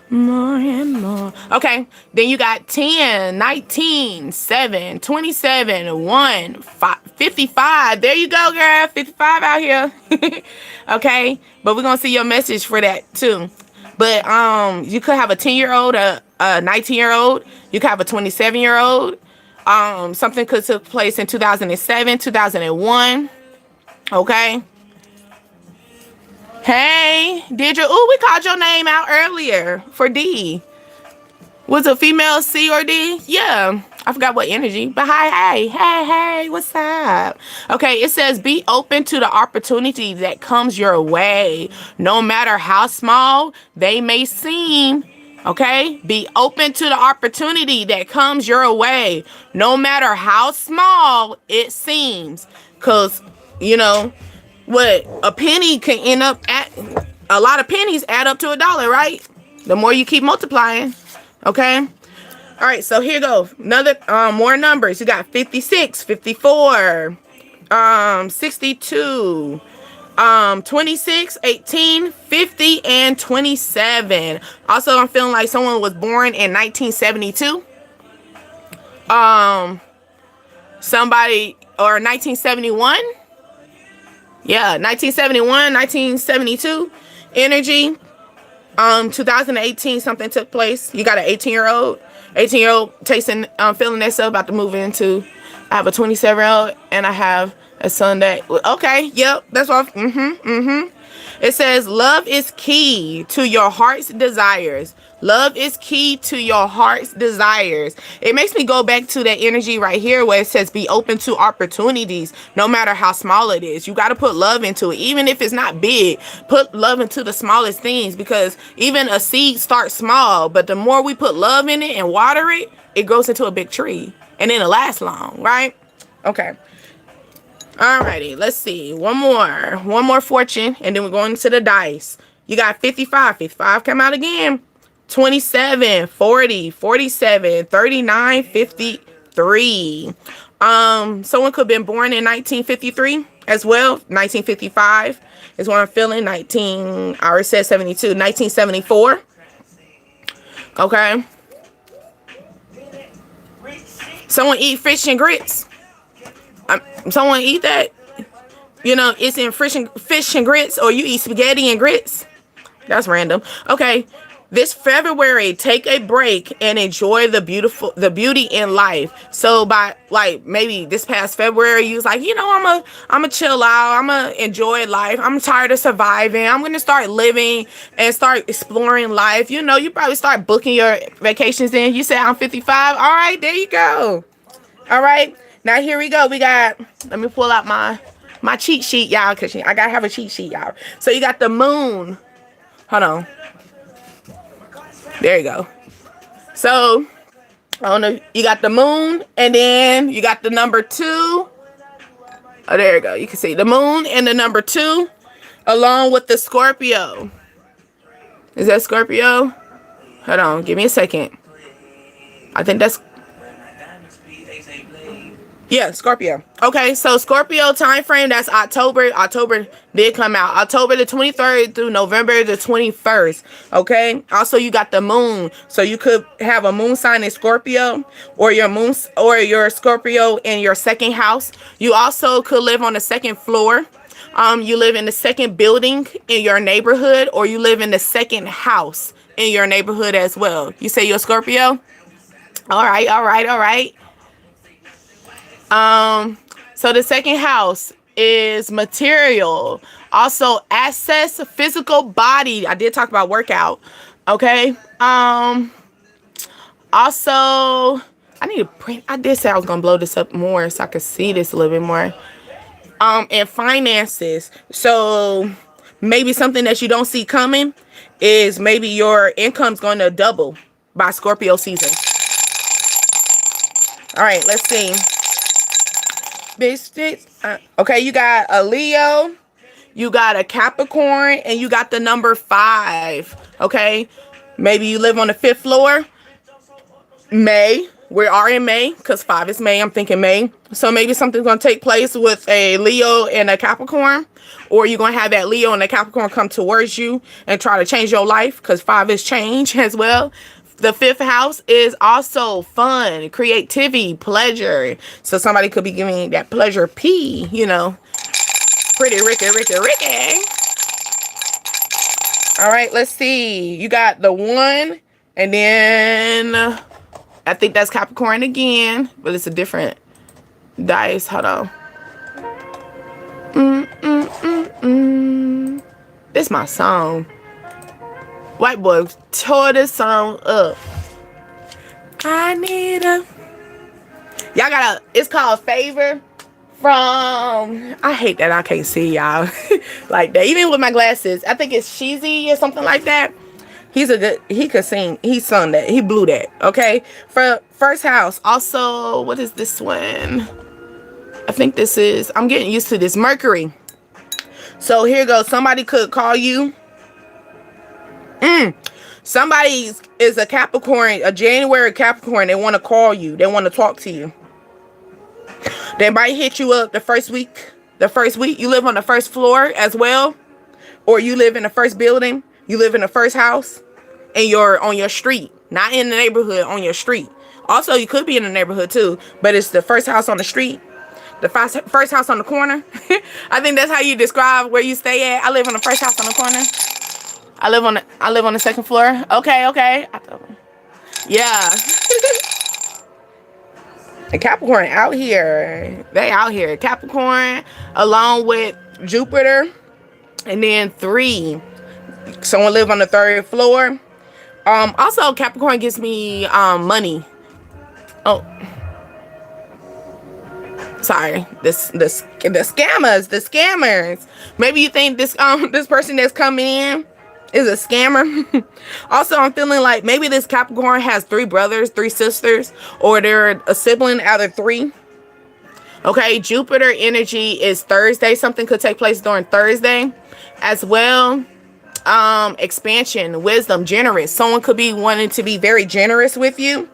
more and more. Okay, then you got 10, 19, 7, 27, 1, 5, 55. There you go, girl. 55 out here. Okay, but we're gonna see your message for that too. But you could have a 10-year-old, a 19-year-old. You could have a 27-year-old. Something could took place in 2007, 2001. Okay. Hey, Deirdre. Ooh, we called your name out earlier for D. Was it female C or D? Yeah. I forgot what energy. But hey, what's up? Okay, it says be open to the opportunity that comes your way, no matter how small they may seem. Okay, be open to the opportunity that comes your way, no matter how small it seems. Because, you know, what a penny can end up at, a lot of pennies add up to $1, right? The more you keep multiplying. Okay. All right. So here goes another, more numbers. You got 56, 54, 62, 26, 18, 50, and 27. Also, I'm feeling like someone was born in 1972. Somebody, or 1971. Yeah, 1971, 1972 energy. 2018, something took place. You got an 18-year-old. 18-year-old tasting, feeling themselves about to move into. I have a 27-year-old and I have a son that, okay, yep, that's what It says, love is key to your heart's desires. Love is key to your heart's desires. It makes me go back to that energy right here where it says be open to opportunities, no matter how small it is. You got to put love into it. Even if it's not big, put love into the smallest things, because even a seed starts small, but the more we put love in it and water it, it grows into a big tree and then it lasts long, right? Okay. Alrighty, let's see. One more fortune, and then we're going to the dice. You got 55. 55 come out again. 27, 40, 47, 39, 53. Someone could have been born in 1953 as well. 1955 is what I'm feeling. I already said 72. 1974. Okay. Someone eat fish and grits. Someone eat that. You know, it's in fish and grits, or you eat spaghetti and grits. That's random. Okay. This February, take a break and enjoy the beauty in life. So by like maybe this past February, you was like, you know, I'm a chill out. I'm gonna enjoy life. I'm tired of surviving. I'm gonna start living and start exploring life. You know, you probably start booking your vacations in. You said I'm 55. All right, there you go. All right, now here we go. We got. Let me pull out my cheat sheet, y'all, cause I gotta have a cheat sheet, y'all. So you got the moon. Hold on. There you go. So, I don't know. You got the moon, and then you got the number 2. Oh, there you go. You can see the moon and the number 2, along with the Scorpio. Is that Scorpio? Hold on. Give me a second. I think that's... Yeah, Scorpio. Okay, so Scorpio time frame, that's October. October did come out. October the 23rd through November the 21st. Okay. Also, you got the moon. So you could have a moon sign in Scorpio, or your Scorpio in your second house. You also could live on the second floor. You live in the second building in your neighborhood, or you live in the second house in your neighborhood as well. You say you're a Scorpio? All right, all right, all right. So the second house is material, also access, physical body. I did talk about workout. Okay. Also, I need to print. I did say I was gonna blow this up more so I could see this a little bit more. And finances. So maybe something that you don't see coming is maybe your income's going to double by Scorpio season. All right, let's see. Okay, you got a Leo, you got a Capricorn, and you got the number 5. Okay, maybe you live on the 5th floor. May, we are in May because 5 is May. I'm thinking May. So maybe something's going to take place with a Leo and a Capricorn, or you're going to have that Leo and the Capricorn come towards you and try to change your life, because 5 is change as well. The 5th house is also fun, creativity, pleasure. So somebody could be giving that pleasure P, you know. Pretty Ricky. All right, let's see. You got the 1, and then I think that's Capricorn again, but it's a different dice. Hold on. This is my song. White boy tore this song up. I need a... Y'all got a... It's called Favor from... I hate that I can't see y'all like that. Even with my glasses. I think it's Sheezy or something like that. He's a good... He could sing. He sung that. He blew that. Okay? For first house. Also, what is this one? I think this is... I'm getting used to this. Mercury. So here goes. Somebody could call you. Somebody is a Capricorn, a January Capricorn. They want to call you. They want to talk to you. They might hit you up the first week. You live on the first floor as well, or you live in the first building. You live in the first house, and you're on your street, not in the neighborhood, on your street. Also, you could be in the neighborhood too, but it's the first house on the street. The first house on the corner. I think that's how you describe where you stay at. I live on the first house on the corner. I live on the second floor. Okay. Yeah. The Capricorn out here. They out here. Capricorn along with Jupiter. And then 3. Someone live on the 3rd floor. Also Capricorn gives me money. Oh. Sorry. The scammers. Maybe you think this person that's coming in is a scammer. Also, I'm feeling like maybe this Capricorn has 3 brothers, 3 sisters, or they're a sibling out of 3. Okay, Jupiter energy is Thursday. Something could take place during Thursday as well. Expansion, wisdom, generous. Someone could be wanting to be very generous with you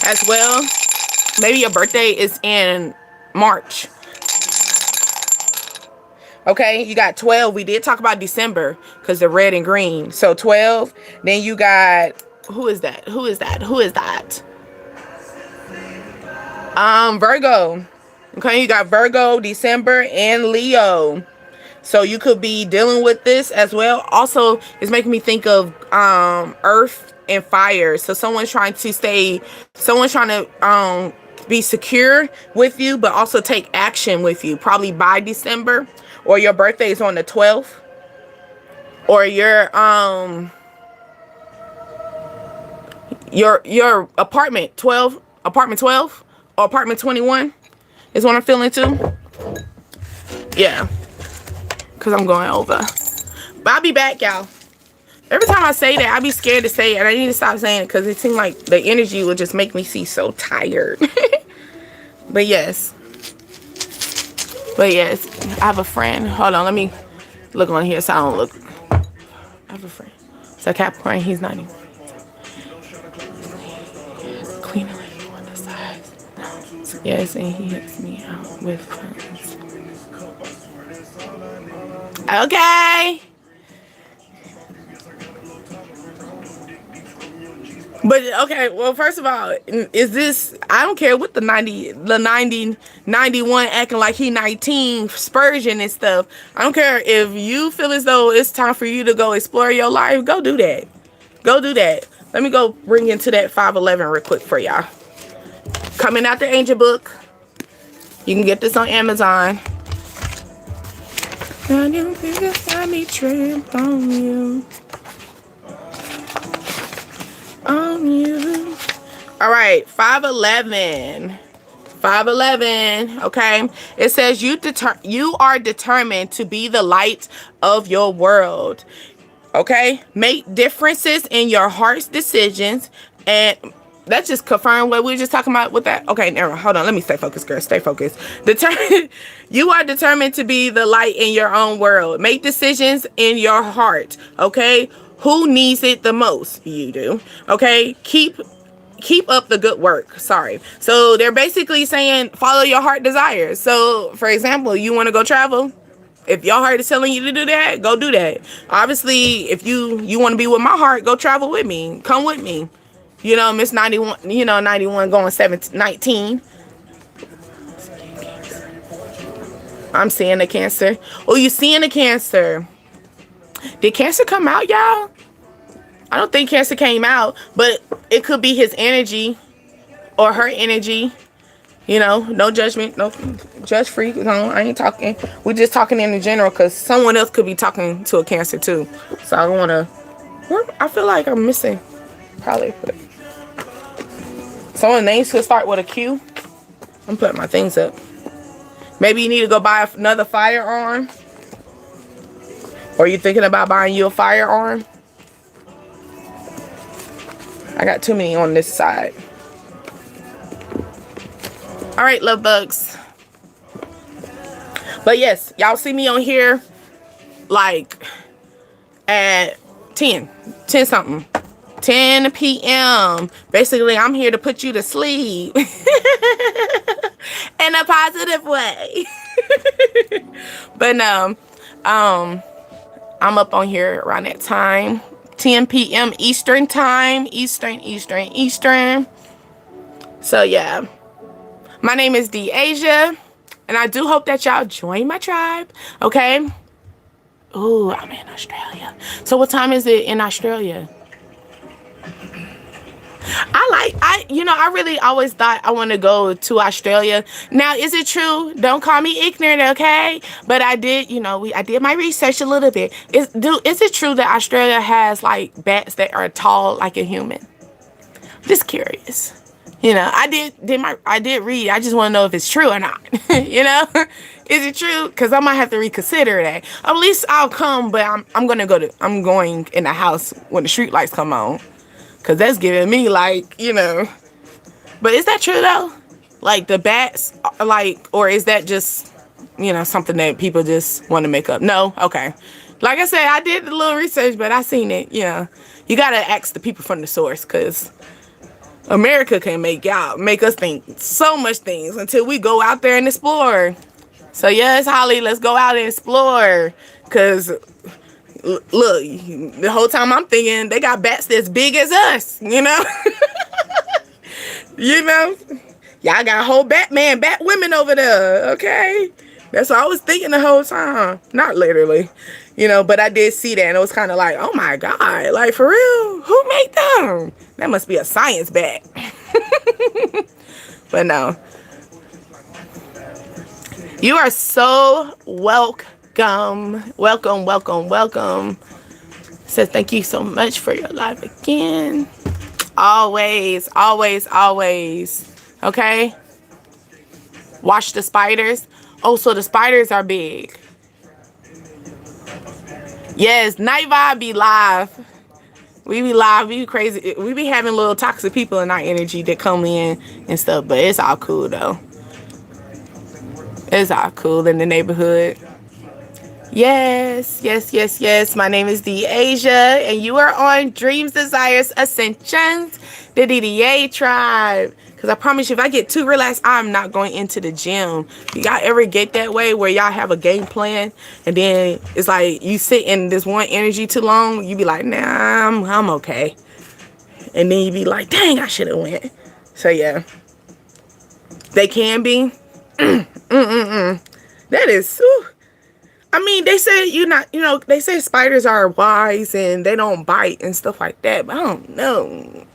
as well. Maybe your birthday is in March. Okay, you got 12. We did talk about December because they're red and green. So 12. Then you got, who is that? Who is that? Who is that? Virgo. Okay, you got Virgo, December, and Leo. So you could be dealing with this as well. Also, it's making me think of earth and fire. So someone's trying to be secure with you, but also take action with you, probably by December, or your birthday is on the 12th, or your apartment 12, apartment 12, or apartment 21 is what I'm feeling too. Yeah. Because I'm going over. But I'll be back, y'all. Every time I say that, I be scared to say it. And I need to stop saying it because it seems like the energy will just make me see so tired. But yes. But yes. I have a friend. Hold on. Let me look on here so I don't look. I have a friend. So Capricorn, he's 90. Queen of Lady on the side. Yes, and he hits me out with friends. Okay. But okay, well, first of all, is this, I don't care what the 91 acting like he 19 Spurgeon and stuff. I don't care if you feel as though it's time for you to go explore your life, go do that. Go do that. Let me go bring into that 511 real quick for y'all. Coming out the Angel book. You can get this on Amazon. I don't think I me tramp on you. On you. All right, 511. 511. Okay. It says you are determined to be the light of your world. Okay. Make differences in your heart's decisions, and that just confirmed what we were just talking about with that. Okay, never. Hold on. Let me stay focused, girl. Stay focused. You are determined to be the light in your own world. Make decisions in your heart. Okay. Who needs it the most? You do. Okay. Keep up the good work. Sorry. So they're basically saying follow your heart desires. So for example, you want to go travel. If your heart is telling you to do that, go do that. Obviously, if you want to be with my heart, go travel with me. Come with me. You know, Miss 91, 91 going 19. I'm seeing the Cancer. Oh, you seeing the Cancer. Did Cancer come out, y'all? I don't think Cancer came out, but it could be his energy or her energy. You know, no judgment, no judge free. No, I ain't talking. We're just talking in general because someone else could be talking to a Cancer too. So I don't want to. I feel like I'm missing. Probably. But someone's names could start with a Q. I'm putting my things up. Maybe you need to go buy another firearm. Or you thinking about buying you a firearm? I got too many on this side. All right, love bugs. But yes, y'all see me on here like at 10 something. 10 p.m. Basically, I'm here to put you to sleep. In a positive way. But I'm up on here around that time. 10 p.m. Eastern time. Eastern. So yeah. My name is Deasia. And I do hope that y'all join my tribe. Okay? Ooh, I'm in Australia. So what time is it in Australia? I really always thought I want to go to Australia. Now, is it true? Don't call me ignorant, okay? But I did, I did my research a little bit. Is it true that Australia has like bats that are tall like a human? Just curious. I did read. I just want to know if it's true or not. Is it true? Because I might have to reconsider that. At least I'll come, but I'm going in the house when the street lights come on. Because that's giving me But is that true though? Like the bats, like, or is that just, you know, something that people just want to make up? No? Okay. Like I said, I did a little research, but I seen it. Yeah. You got to ask the people from the source, because America can make us think so much things until we go out there and explore. So yes, Holly, let's go out and explore. Because look, the whole time I'm thinking they got bats that's big as us, you know? You know? Y'all got a whole bat women over there, okay? That's what I was thinking the whole time. Not literally, you know, but I did see that, and it was kind of like, oh my God, like for real? Who made them? That must be a science bat. But no. You are so welcome. Welcome. Says thank you so much for your live again. Always. Okay? Watch the spiders. Oh, so the spiders are big. Yes, Night Vibe be live. We be live. We be crazy. We be having little toxic people in our energy that come in and stuff. But it's all cool, though. It's all cool in the neighborhood. Yes. My name is Deasia, and you are on Dreams, Desires, Ascensions, the DDA tribe. Because I promise you, if I get too relaxed, I'm not going into the gym. Y'all ever get that way where y'all have a game plan, and then it's like you sit in this one energy too long, you be like, nah, I'm okay. And then you be like, dang, I should have went. So yeah. They can be. That is, whew. I mean, they say they say spiders are wise and they don't bite and stuff like that, but I don't know.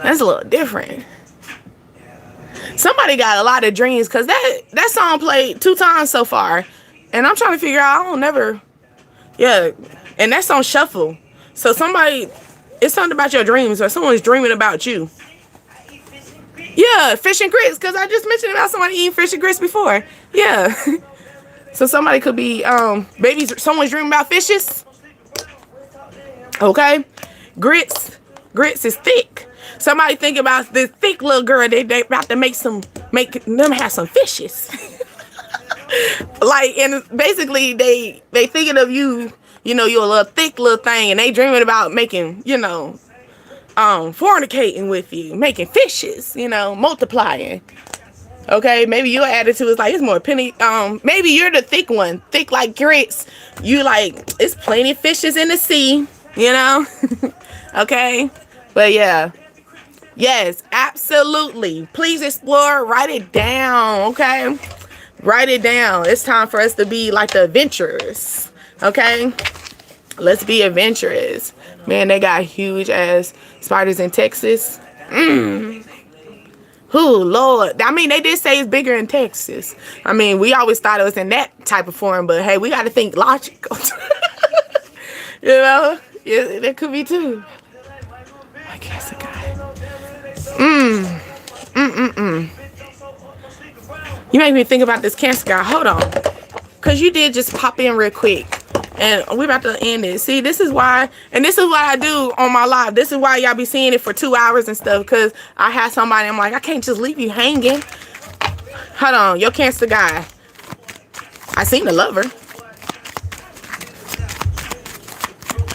That's a little different. Somebody got a lot of dreams, because that song played 2 times so far, and I'm trying to figure out, and that's on shuffle. So it's something about your dreams, or someone's dreaming about you. Yeah, fish and grits, because I just mentioned about somebody eating fish and grits before. Yeah. So somebody could be, someone's dreaming about fishes. Okay. Grits is thick. Somebody think about this thick little girl. They about to make them have some fishes. Like, and basically they thinking of you, you're a little thick little thing, and they dreaming about making, fornicating with you, making fishes, multiplying. Okay, maybe your attitude is like, it's more penny. Maybe you're the thick one, thick like grits. You like, it's plenty of fishes in the sea, Okay, but yeah, yes, absolutely. Please explore. Write it down. Okay, write it down. It's time for us to be like the adventurers. Okay, let's be adventurous. Man, they got huge ass spiders in Texas. Oh, Lord. I mean, they did say it's bigger in Texas. I mean, we always thought it was in that type of form, but hey, we got to think logical. Yeah, that could be too. I guess a guy. You make me think about this Cancer guy. Hold on. Because you did just pop in real quick. And we're about to end it. See, this is why, and this is what I do on my live. This is why y'all be seeing it for 2 hours and stuff. Because I had somebody, I'm like, I can't just leave you hanging. Hold on, your Cancer guy. I seen the lover.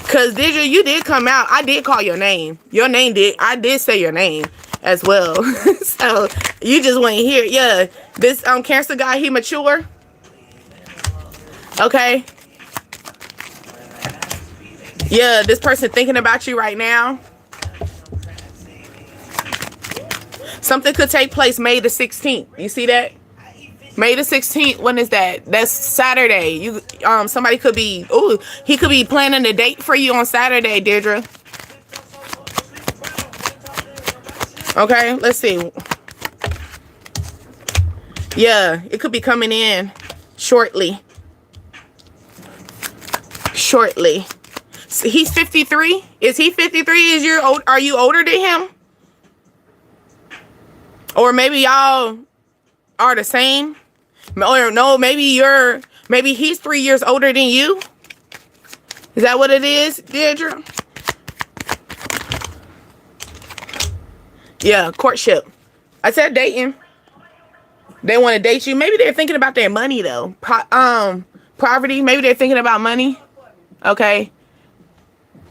Because Deidre, you did come out. I did call your name. Your name did. I did say your name as well. So you just went here. Yeah, this Cancer guy, he mature. Okay. Yeah, this person thinking about you right now. Something could take place May the 16th. You see that? May the 16th. When is that? That's Saturday. Somebody could be. Ooh, he could be planning a date for you on Saturday, Deirdre. Okay, let's see. Yeah, it could be coming in shortly. So he's 53. Is he 53? Are you older than him? Or maybe y'all are the same? Or no, maybe he's 3 years older than you. Is that what it is, Deirdre? Yeah, courtship. I said dating. They want to date you. Maybe they're thinking about their money though. Poverty. Maybe they're thinking about money. Okay.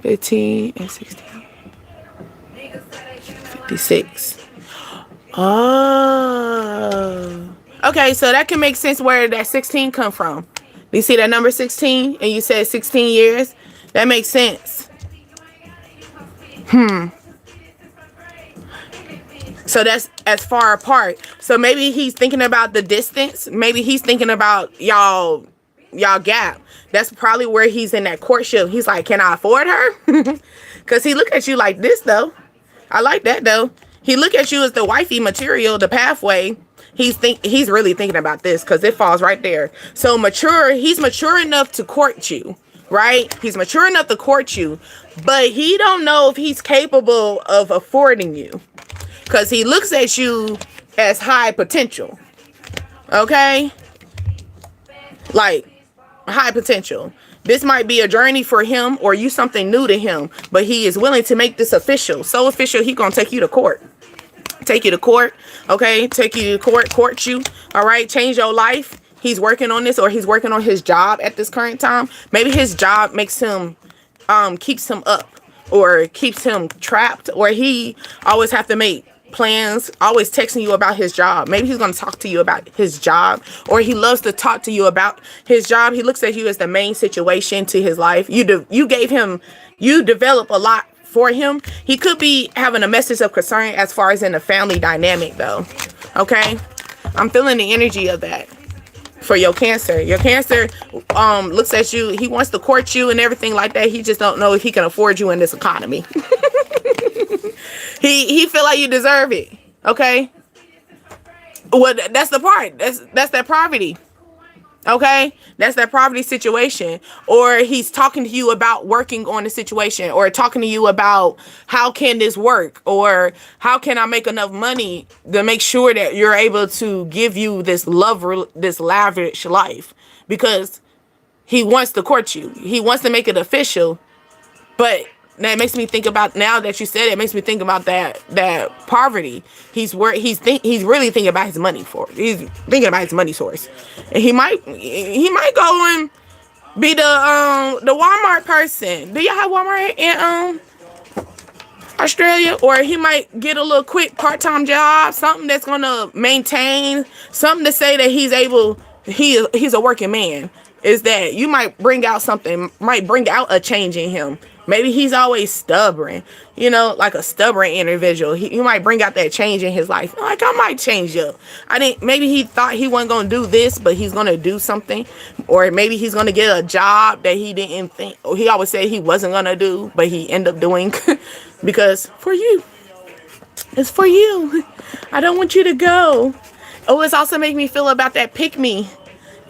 15 and 16. 56. Oh. Okay, so that can make sense where that 16 come from. You see that number 16 and you said 16 years? That makes sense. So that's as far apart. So maybe he's thinking about the distance. Maybe he's thinking about y'all gap. That's probably where he's in that courtship. He's like, can I afford her? Because he look at you like this, though. I like that, though. He look at you as the wifey material, the pathway. He's really thinking about this because it falls right there. So he's mature enough to court you, right? He's mature enough to court you, but he don't know if he's capable of affording you because he looks at you as high potential. Okay? Like, high potential. This might be a journey for him or you something new to him, but he is willing to make this official. So official, he gonna take you to court. Take you to court, okay? Take you to court you, all right? Change your life. He's working on this, or he's working on his job at this current time. Maybe his job makes him, keeps him up, or keeps him trapped, or he always have to make plans, always texting you about his job. Maybe he's going to talk to you about his job, or he loves to talk to you about his job. He looks at you as the main situation to his life. You develop a lot for him. He could be having a message of concern as far as in the family dynamic though. Okay, I'm feeling the energy of that for your Cancer. Your Cancer looks at you. He wants to court you and everything like that. He just don't know if he can afford you in this economy. he feel like you deserve it. Okay, well, that's the part. That's that poverty. Okay, that's that poverty situation. Or he's talking to you about working on the situation, or talking to you about how can this work, or how can I make enough money to make sure that you're able to give you this lavish life, because he wants to court you. He wants to make it official. But that makes me think about, now that you said it, makes me think about that poverty. He's really thinking about his money he's thinking about his money source. And he might go and be the Walmart person. Do y'all have Walmart in Australia? Or he might get a little quick part-time job, something that's gonna maintain, something to say that he's a working man. Is that you might bring out a change in him. Maybe he's always stubborn, like a stubborn individual. You might bring out that change in his life. Like, I might change up. Maybe he thought he wasn't going to do this, but he's going to do something. Or maybe he's going to get a job that he didn't think, or he always said he wasn't going to do, but he ended up doing because for you. It's for you. I don't want you to go. Oh, it's also making me feel about that pick me.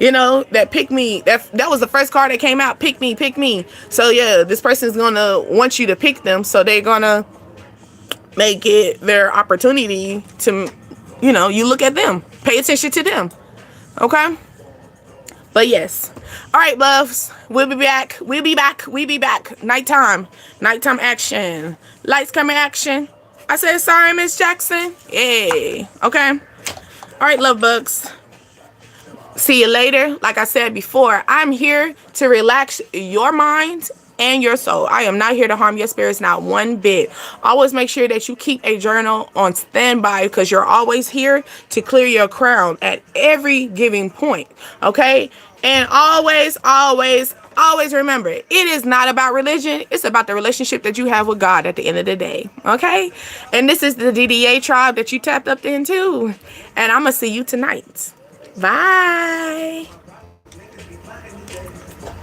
That pick me, that was the first card that came out. Pick me, pick me. So yeah, this person's gonna want you to pick them, so they're gonna make it their opportunity to, you look at them, pay attention to them. Okay, but yes, all right, loves, we'll be back. Nighttime action, lights, camera, action. I said sorry, Miss Jackson. Yay. Okay, all right, love bugs. See you later. Like I said before, I'm here to relax your mind and your soul. I am not here to harm your spirits, not one bit. Always make sure that you keep a journal on standby, because you're always here to clear your crown at every given point. Okay? And always remember, it is not about religion. It's about the relationship that you have with God at the end of the day. Okay? And this is the DDA tribe that you tapped up into. And I'm going to see you tonight. Bye.